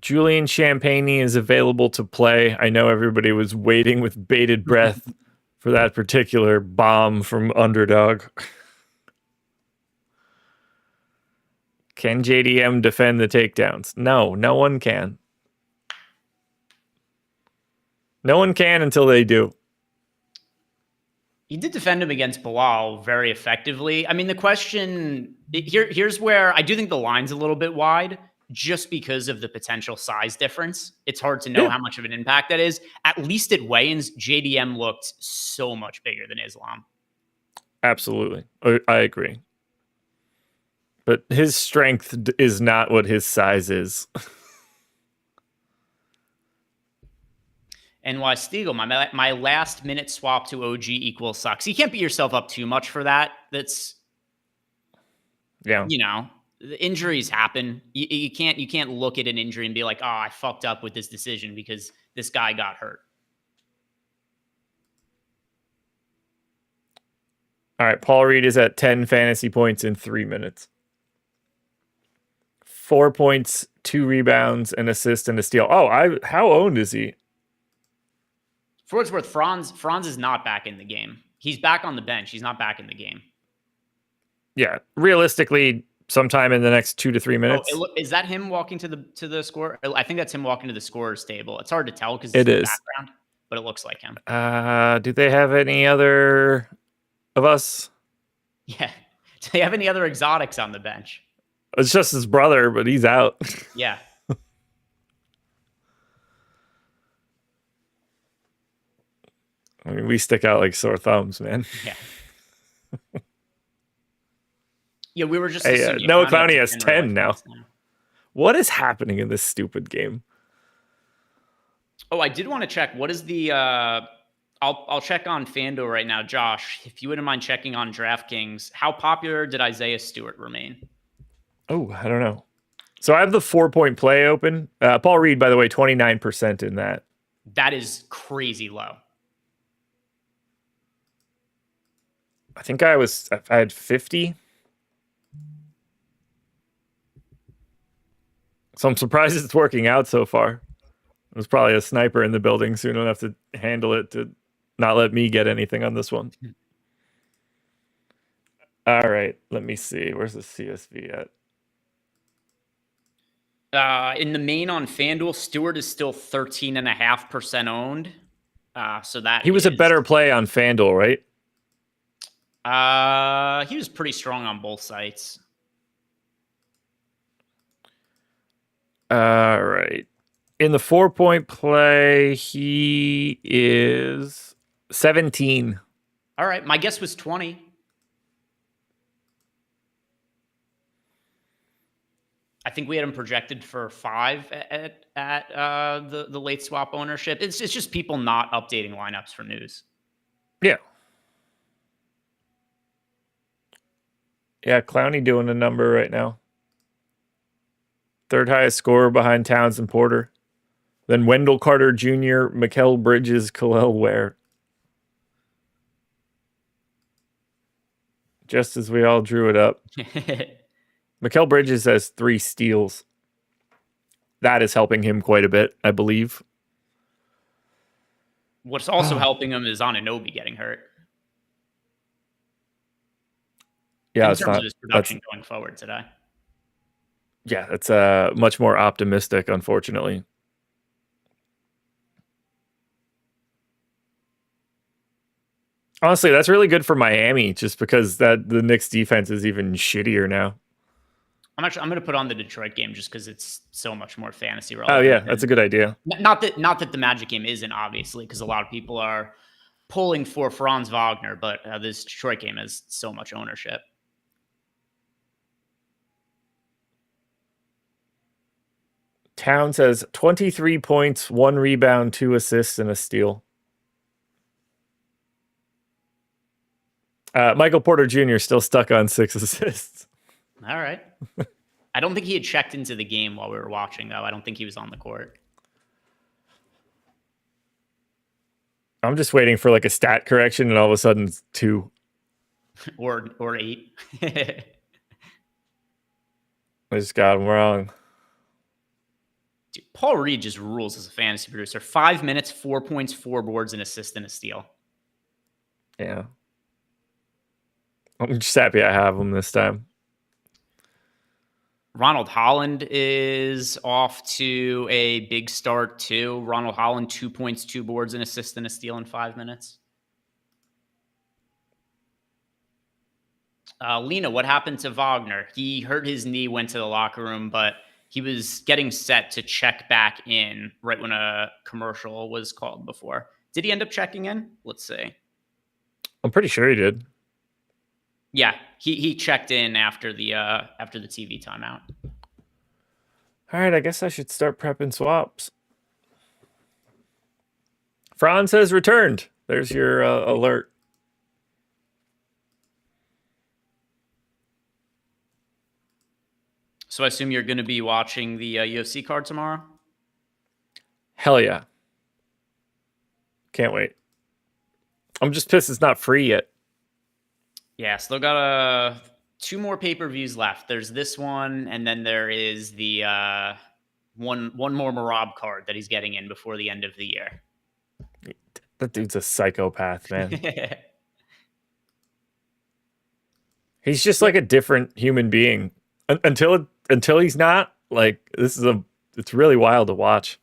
Julian Champagne is available to play. I know everybody was waiting with bated breath for that particular bomb from Underdog. Can JDM defend the takedowns? No, no one can. No one can until they do. He did defend him against Bilal very effectively. I mean, the question here's where I do think the line's a little bit wide just because of the potential size difference. It's hard to know how much of an impact that is. At least at weigh-ins, JDM looked so much bigger than Islam. Absolutely. I agree. But his strength is not what his size is. NY Stiegel, my last minute swap to OG equals sucks. You can't beat yourself up too much for that. That's, you know, the injuries happen. You can't look at an injury and be like, oh, I fucked up with this decision because this guy got hurt. All right, Paul Reed is at 10 fantasy points in 3 minutes. 4 points, 2 rebounds, an assist, and a steal. Oh, how owned is he? For what it's worth, Franz is not back in the game. He's back on the bench. He's not back in the game. Yeah, realistically, sometime in the next 2 to 3 minutes. Oh, is that him walking to the score? I think that's him walking to the scorer's table. It's hard to tell because it it's is background, but it looks like him. Do they have any other of us? Yeah. Do they have any other exotics on the bench? It's just his brother, but he's out. Yeah. I mean, we stick out like sore thumbs, man. Yeah. Yeah, we were just Noah Clowney has 10 now. What is happening in this stupid game? Oh, I did want to check. What is the I'll check on FanDuel right now. Josh, if you wouldn't mind checking on DraftKings, how popular did Isaiah Stewart remain? Oh, I don't know. So I have the 4-point play open. Paul Reed, by the way, 29% in that. That is crazy low. I think I had 50. So I'm surprised it's working out so far. There's probably a sniper in the building soon enough to handle it to not let me get anything on this one. All right, let me see. Where's the CSV at? In the main on FanDuel, Stewart is still 13.5% owned. So that he was a better play on FanDuel, right? He was pretty strong on both sites. All right. In the 4-point play, he is 17. All right. My guess was 20. I think we had him projected for 5 at the late swap ownership. It's just people not updating lineups for news. Yeah. Yeah, Clowney doing a number right now. 3rd highest scorer behind Towns and Porter. Then Wendell Carter Jr., Mikal Bridges, Khalil Ware. Just as we all drew it up. Mikal Bridges has 3 steals. That is helping him quite a bit, I believe. What's also helping him is Anunoby getting hurt. Yeah, in terms of his production going forward today. Yeah, it's much more optimistic, unfortunately. Honestly, that's really good for Miami, just because the Knicks defense is even shittier now. I'm going to put on the Detroit game just because it's so much more fantasy relevant. Oh yeah, that's a good idea. Not that the Magic game isn't, obviously, because a lot of people are pulling for Franz Wagner, but this Detroit game has so much ownership. Towns has 23 points, 1 rebound, 2 assists, and a steal. Michael Porter Jr. still stuck on 6 assists. All right. I don't think he had checked into the game while we were watching, though. I don't think he was on the court. I'm just waiting for like a stat correction, and all of a sudden it's 2. or 8. I just got him wrong. Dude, Paul Reed just rules as a fantasy producer. 5 minutes, 4 points, 4 boards, an assist, and a steal. Yeah. I'm just happy I have him this time. Ronald Holland is off to a big start, too. Ronald Holland, 2 points, 2 boards, an assist, and a steal in 5 minutes. Lena, what happened to Wagner? He hurt his knee, went to the locker room, but he was getting set to check back in right when a commercial was called before. Did he end up checking in? Let's see. I'm pretty sure he did. Yeah, he checked in after the TV timeout. All right, I guess I should start prepping swaps. Franz has returned. There's your alert. So I assume you're going to be watching the UFC card tomorrow? Hell yeah. Can't wait. I'm just pissed it's not free yet. Yeah, still got 2 more pay-per-views left. There's this one, and then there is the one more Marab card that he's getting in before the end of the year. That dude's a psychopath, man. He's just like a different human being. Until he's not, like, it's really wild to watch.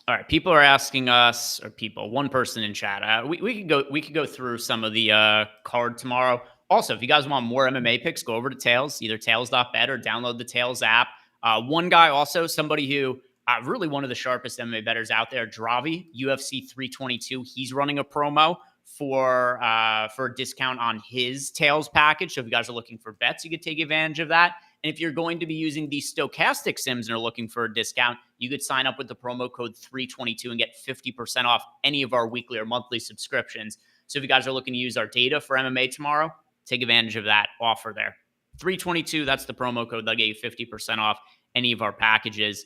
All right, people are asking us, or one person in chat. We could go through some of the card tomorrow. Also, if you guys want more MMA picks, go over to Tails, either tails.bet or download the Tails app. One guy also, somebody who really one of the sharpest MMA bettors out there, Dravi, UFC 322. He's running a promo for a discount on his Tails package. So if you guys are looking for bets, you could take advantage of that. And if you're going to be using the stochastic sims and are looking for a discount, you could sign up with the promo code 322 and get 50% off any of our weekly or monthly subscriptions. So if you guys are looking to use our data for MMA tomorrow, take advantage of that offer there. 322, that's the promo code. That'll get you 50% off any of our packages.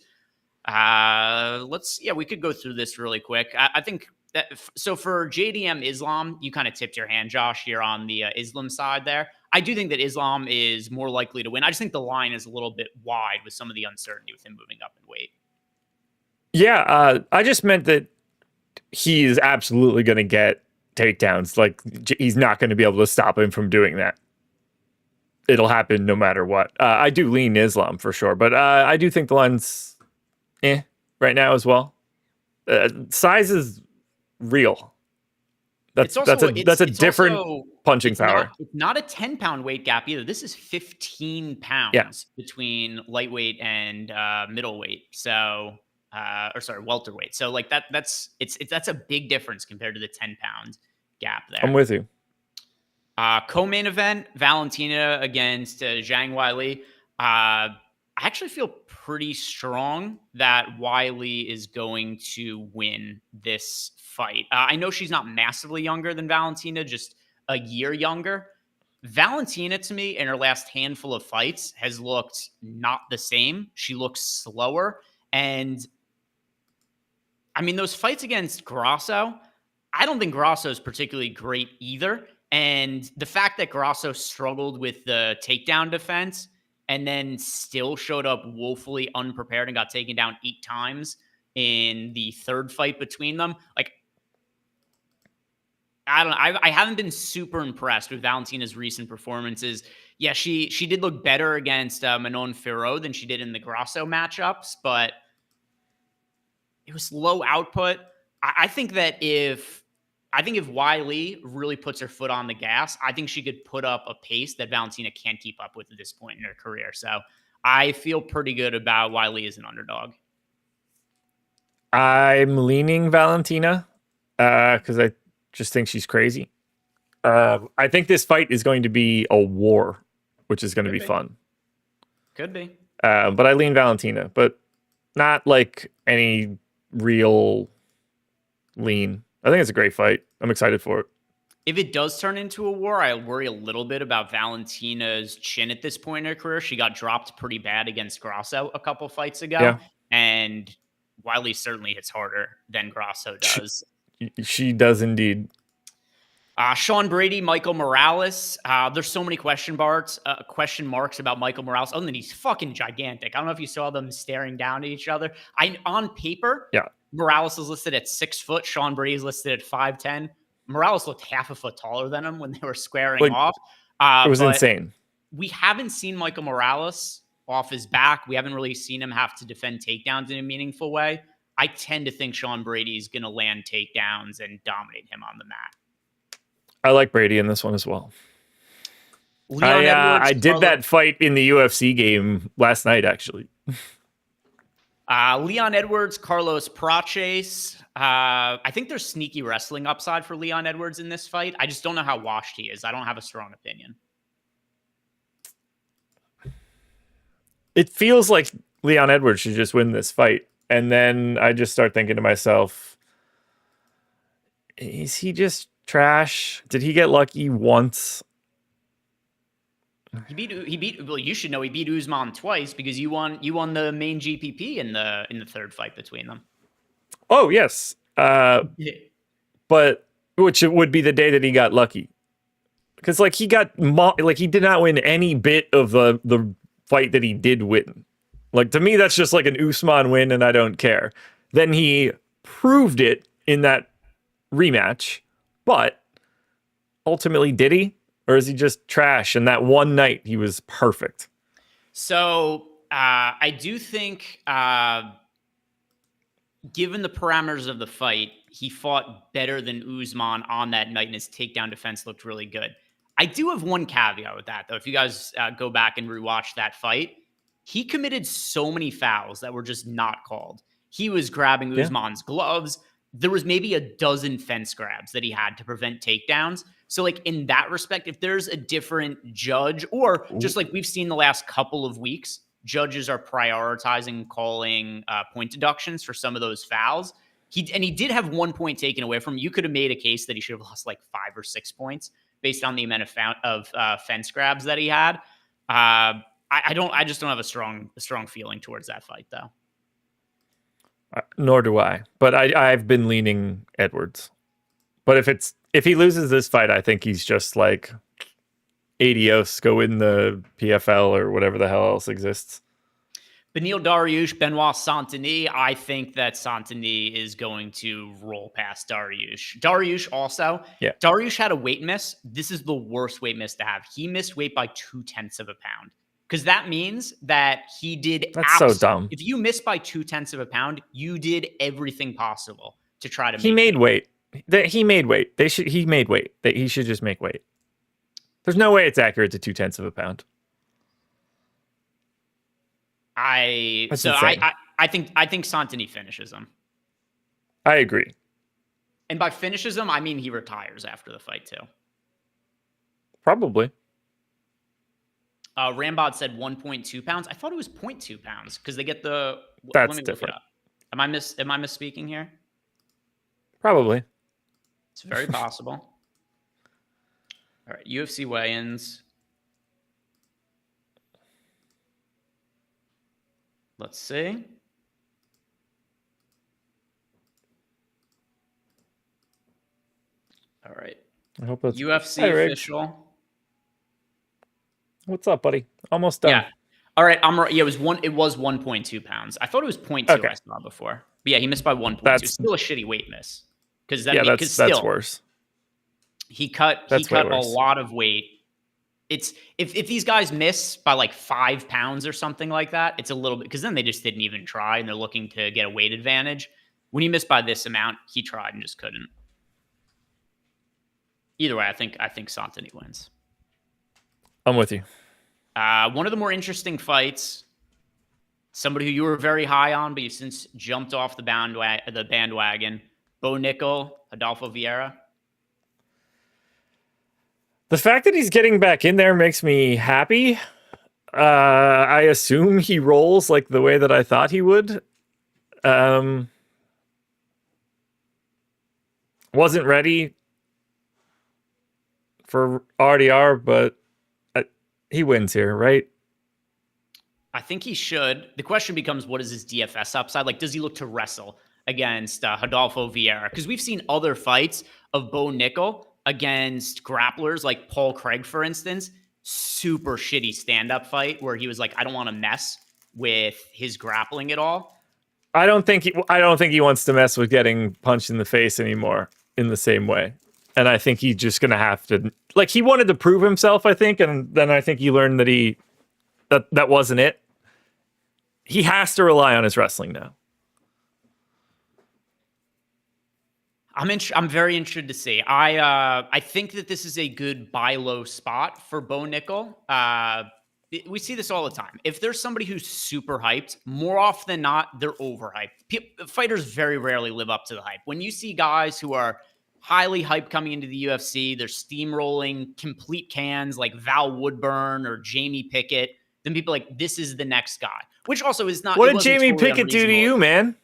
We could go through this really quick. I think that, so for JDM Islam, you kind of tipped your hand, Josh, here on the Islam side there. I do think that Islam is more likely to win. I just think the line is a little bit wide with some of the uncertainty with him moving up in weight. Yeah, I just meant that he is absolutely going to get takedowns. Like, he's not going to be able to stop him from doing that. It'll happen no matter what. I do lean Islam for sure, but I do think the line's right now as well. Size is real. That's a different punching power. It's not a 10-pound weight gap either. This is 15 pounds between lightweight and middleweight. So, welterweight. So like that's a big difference compared to the 10-pound gap there. I'm with you. Co-main event, Valentina against Zhang Weili. I actually feel pretty strong that Weili is going to win this fight. I know she's not massively younger than Valentina, just a year younger. Valentina, to me, in her last handful of fights, has looked not the same. She looks slower. And, I mean, those fights against Grasso, I don't think Grasso is particularly great either. And the fact that Grasso struggled with the takedown defense and then still showed up woefully unprepared and got taken down 8 times in the third fight between them, like, I don't know. I haven't been super impressed with Valentina's recent performances. Yeah, she did look better against Manon Fiorot than she did in the Grasso matchups, but it was low output. I think if Weili really puts her foot on the gas, I think she could put up a pace that Valentina can't keep up with at this point in her career. So I feel pretty good about Weili as an underdog. I'm leaning Valentina because I just think she's crazy. I think this fight is going to be a war, which is going to be fun. Could be. But I lean Valentina, but not like any real lean. I think it's a great fight. I'm excited for it. If it does turn into a war, I worry a little bit about Valentina's chin at this point in her career. She got dropped pretty bad against Grasso a couple fights ago, Yeah, and Wiley certainly hits harder than Grasso she, does. she does indeed. Sean Brady, Michael Morales. There's so many question marks about Michael Morales. Other than he's fucking gigantic. I don't know if you saw them staring down at each other. On paper, Yeah, Morales is listed at 6 foot. Sean Brady is listed at 5'10". Morales looked half a foot taller than him when they were squaring like off. it was But insane. we haven't seen Michael Morales off his back. We haven't really seen him have to defend takedowns in a meaningful way. I tend to think Sean Brady is going to land takedowns and dominate him on the mat. I like Brady in this one as well. Leon Edwards. I did that fight in the UFC game last night, actually. Leon Edwards, Carlos Praches. I think there's sneaky wrestling upside for Leon Edwards in this fight. I just don't know how washed he is. I don't have a strong opinion. It feels like Leon Edwards should just win this fight. And then I just start thinking to myself, is he just trash? Did he get lucky once? Well, you should know he beat Usman twice because you won the main GPP in the third fight between them. Oh, yes. But which would be the day that he got lucky. Because like he did not win any bit of the fight that he did win. Like to me, that's just like an Usman win, and I don't care. Then he proved it in that rematch, but ultimately, did he? Or is he just trash? And that one night, he was perfect. So I do think, given the parameters of the fight, he fought better than Usman on that night, and his takedown defense looked really good. I do have one caveat with that, though. If you guys go back and rewatch that fight, he committed so many fouls that were just not called. He was grabbing Usman's gloves. There was maybe a dozen fence grabs that he had to prevent takedowns. So, like, in that respect, if there's a different judge, or just like we've seen the last couple of weeks, judges are prioritizing calling point deductions for some of those fouls. He did have 1 point taken away from him. You could have made a case that he should have lost like 5 or 6 points based on the amount of fence grabs that he had. I just don't have a strong feeling towards that fight, though. Nor do I. But I've been leaning Edwards. But if he loses this fight, I think he's just like adios, go in the PFL or whatever the hell else exists. Beneil Dariush, Benoit Saint-Denis. I think that Saint-Denis is going to roll past Dariush. Dariush also. Yeah. Dariush had a weight miss. This is the worst weight miss to have. He missed weight by 0.2 pounds. Because that means that he did. That's so dumb. If you miss by 0.2 pounds, you did everything possible to try to. He made weight. He made weight. He made weight. He should just make weight. There's no way it's accurate to 0.2 pounds. I think Saint-Denis finishes him. I agree. And by finishes him, I mean he retires after the fight too. Probably. Rambod said 1.2 pounds. I thought it was 0.2 pounds because they get the. That's let me different. Look it up. Am I misspeaking here? Probably. It's very possible. All right, UFC weigh-ins. Let's see. All right. I hope that's UFC official. What's up, buddy? Almost done. Yeah. All right. Yeah, it was 1.2 pounds. I thought it was 0.2. Okay. I saw before. But yeah, he missed by 1.2. That's still a shitty weight miss. Because that's worse. He cut a lot of weight. It's if these guys miss by like 5 pounds or something like that, it's a little bit, because then they just didn't even try and they're looking to get a weight advantage. When he missed by this amount, he tried and just couldn't. Either way, I think Saint-Denis wins. I'm with you. One of the more interesting fights, somebody who you were very high on, but you since jumped off the bandwagon, Bo Nickel, Adolfo Vieira. The fact that he's getting back in there makes me happy. I assume he rolls like the way that I thought he would. Wasn't ready. for RDR, but he wins here, right? I think he should. The question becomes, what is his DFS upside? Like, does he look to wrestle against Rodolfo Vieira? Because we've seen other fights of Bo Nickel against grapplers like Paul Craig, for instance. Super shitty stand-up fight where he was like, I don't want to mess with his grappling at all. I don't think he wants to mess with getting punched in the face anymore in the same way. And I think he's just gonna have to, like, he wanted to prove himself, I think, and then I think he learned that that wasn't it. He has to rely on his wrestling now. I'm very interested to see. I think that this is a good buy low spot for Bo Nickel. We see this all the time. If there's somebody who's super hyped, more often than not, they're overhyped. Fighters very rarely live up to the hype. When you see guys who are highly hyped coming into the UFC, they're steamrolling complete cans like Val Woodburn or Jamie Pickett, then people are like, this is the next guy. Which also is not. What did Jamie Pickett do to you, man?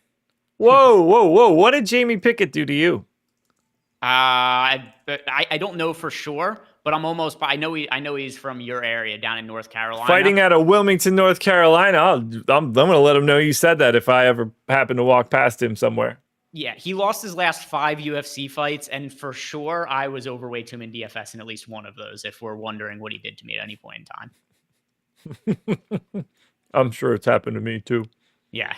Whoa. What did Jamie Pickett do to you? I don't know for sure, but I'm almost. I know he's from your area down in North Carolina. Fighting out of Wilmington, North Carolina. I'm going to let him know you said that if I ever happen to walk past him somewhere. Yeah, he lost his last 5 UFC fights, and for sure I was overweight to him in DFS in at least one of those, if we're wondering what he did to me at any point in time. I'm sure it's happened to me too. Yeah.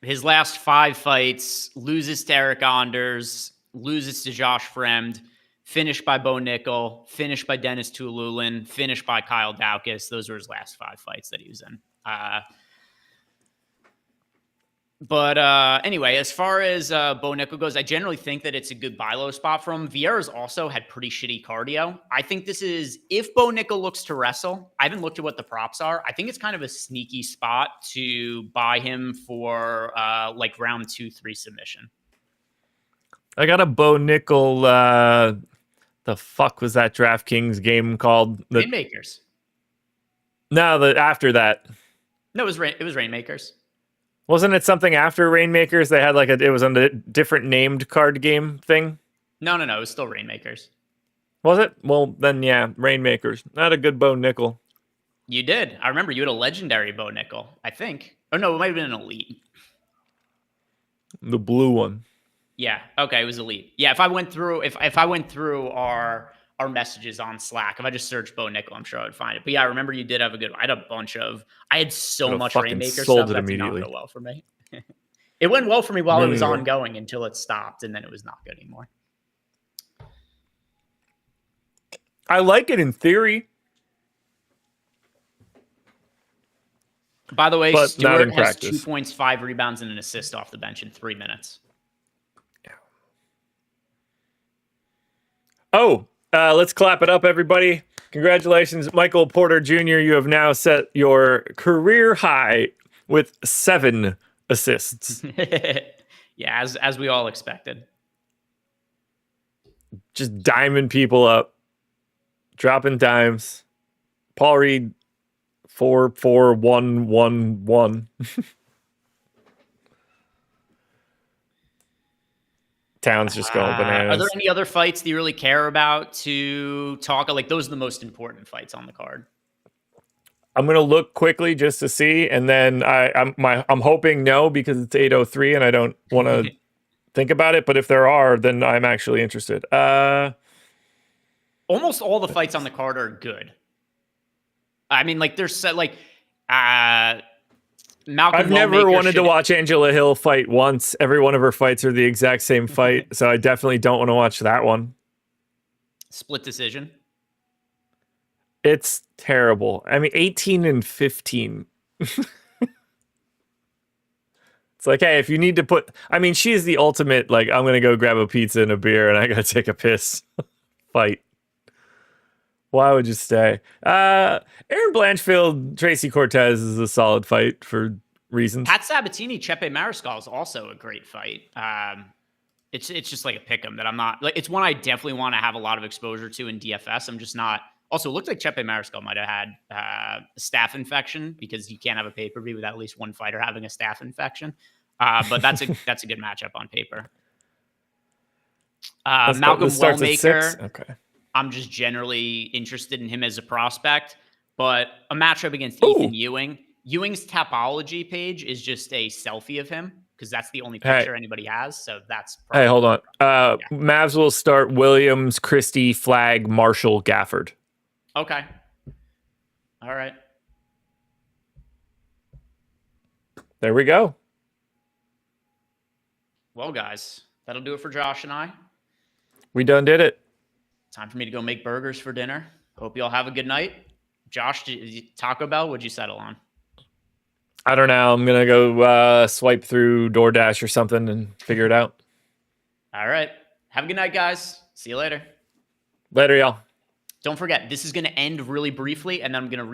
His last 5 fights, loses to Eric Anders, loses to Josh Fremd, finished by Bo Nickel, finished by Dennis Tululin, finished by Kyle Daukaus. Those were his last 5 fights that he was in. But anyway, as far as Bo Nickel goes, I generally think that it's a good buy low spot for him. Vieira's also had pretty shitty cardio. I think this is, if Bo Nickel looks to wrestle, I haven't looked at what the props are. I think it's kind of a sneaky spot to buy him for like round 2-3 submission. I got a Bo Nickel. The fuck was that DraftKings game called? Rainmakers. No, after that. No, it was Rainmakers. Wasn't it something after Rainmakers? They had it was on a different named card game thing? No. It was still Rainmakers. Was it? Well, then, yeah, Rainmakers. Not a good Bo Nickel. You did. I remember you had a legendary Bo Nickel, I think. Oh, no, it might have been an elite. The blue one. Yeah. Okay, it was elite. Yeah, if I went through our messages on Slack, if I just searched Bo Nickel, I'm sure I would find it. But yeah, I remember you did have a good one. I had so much Rainmaker stuff that did not go well for me. It went well for me while it was ongoing until it stopped, and then it was not good anymore. I like it in theory. By the way, but Stewart has 2 points, 5 rebounds, and an assist off the bench in 3 minutes. Yeah. Oh, let's clap it up, everybody. Congratulations, Michael Porter Jr. You have now set your career high with 7 assists. Yeah, as we all expected. Just diming people up. Dropping dimes. Paul Reed, 4-4-1-1-1. Town's just going bananas. Are there any other fights that you really care about to talk? Like, those are the most important fights on the card. I'm gonna look quickly just to see, and then I'm hoping no, because it's 8:03 and I don't want to think about it. But if there are, then I'm actually interested. Almost all the fights on the card are good. I mean, like, there's like Malcolm. I've never wanted to watch Angela Hill fight once. Every one of her fights are the exact same fight, so I definitely don't want to watch that one. Split decision. It's terrible. I mean, 18-15. It's like, hey, if you need to put, I mean, she is the ultimate, like, I'm going to go grab a pizza and a beer and I got to take a piss fight. Why would you stay? Aaron Blanchfield, Tracy Cortez is a solid fight for reasons. Pat Sabatini, Chepe Mariscal is also a great fight. It's just like a pick'em that I'm not, like, it's one I definitely want to have a lot of exposure to in DFS. I'm just not. Also, it looked like Chepe Mariscal might have had a staph infection, because you can't have a pay-per-view without at least one fighter having a staph infection. But that's a good matchup on paper. Malcolm Wellmaker. Okay. I'm just generally interested in him as a prospect. But a matchup against Ooh. Ethan Ewing. Ewing's Tapology page is just a selfie of him because that's the only Hey. picture anybody has. So that's Hey, hold on. Mavs will start Williams, Christie, Flagg, Marshall, Gafford. Okay. All right. There we go. Well, guys, that'll do it for Josh and I. We done did it. Time for me to go make burgers for dinner. Hope you all have a good night. Josh, Taco Bell, what'd you settle on? I don't know. I'm going to go swipe through DoorDash or something and figure it out. All right. Have a good night, guys. See you later. Later, y'all. Don't forget, this is going to end really briefly, and then I'm going to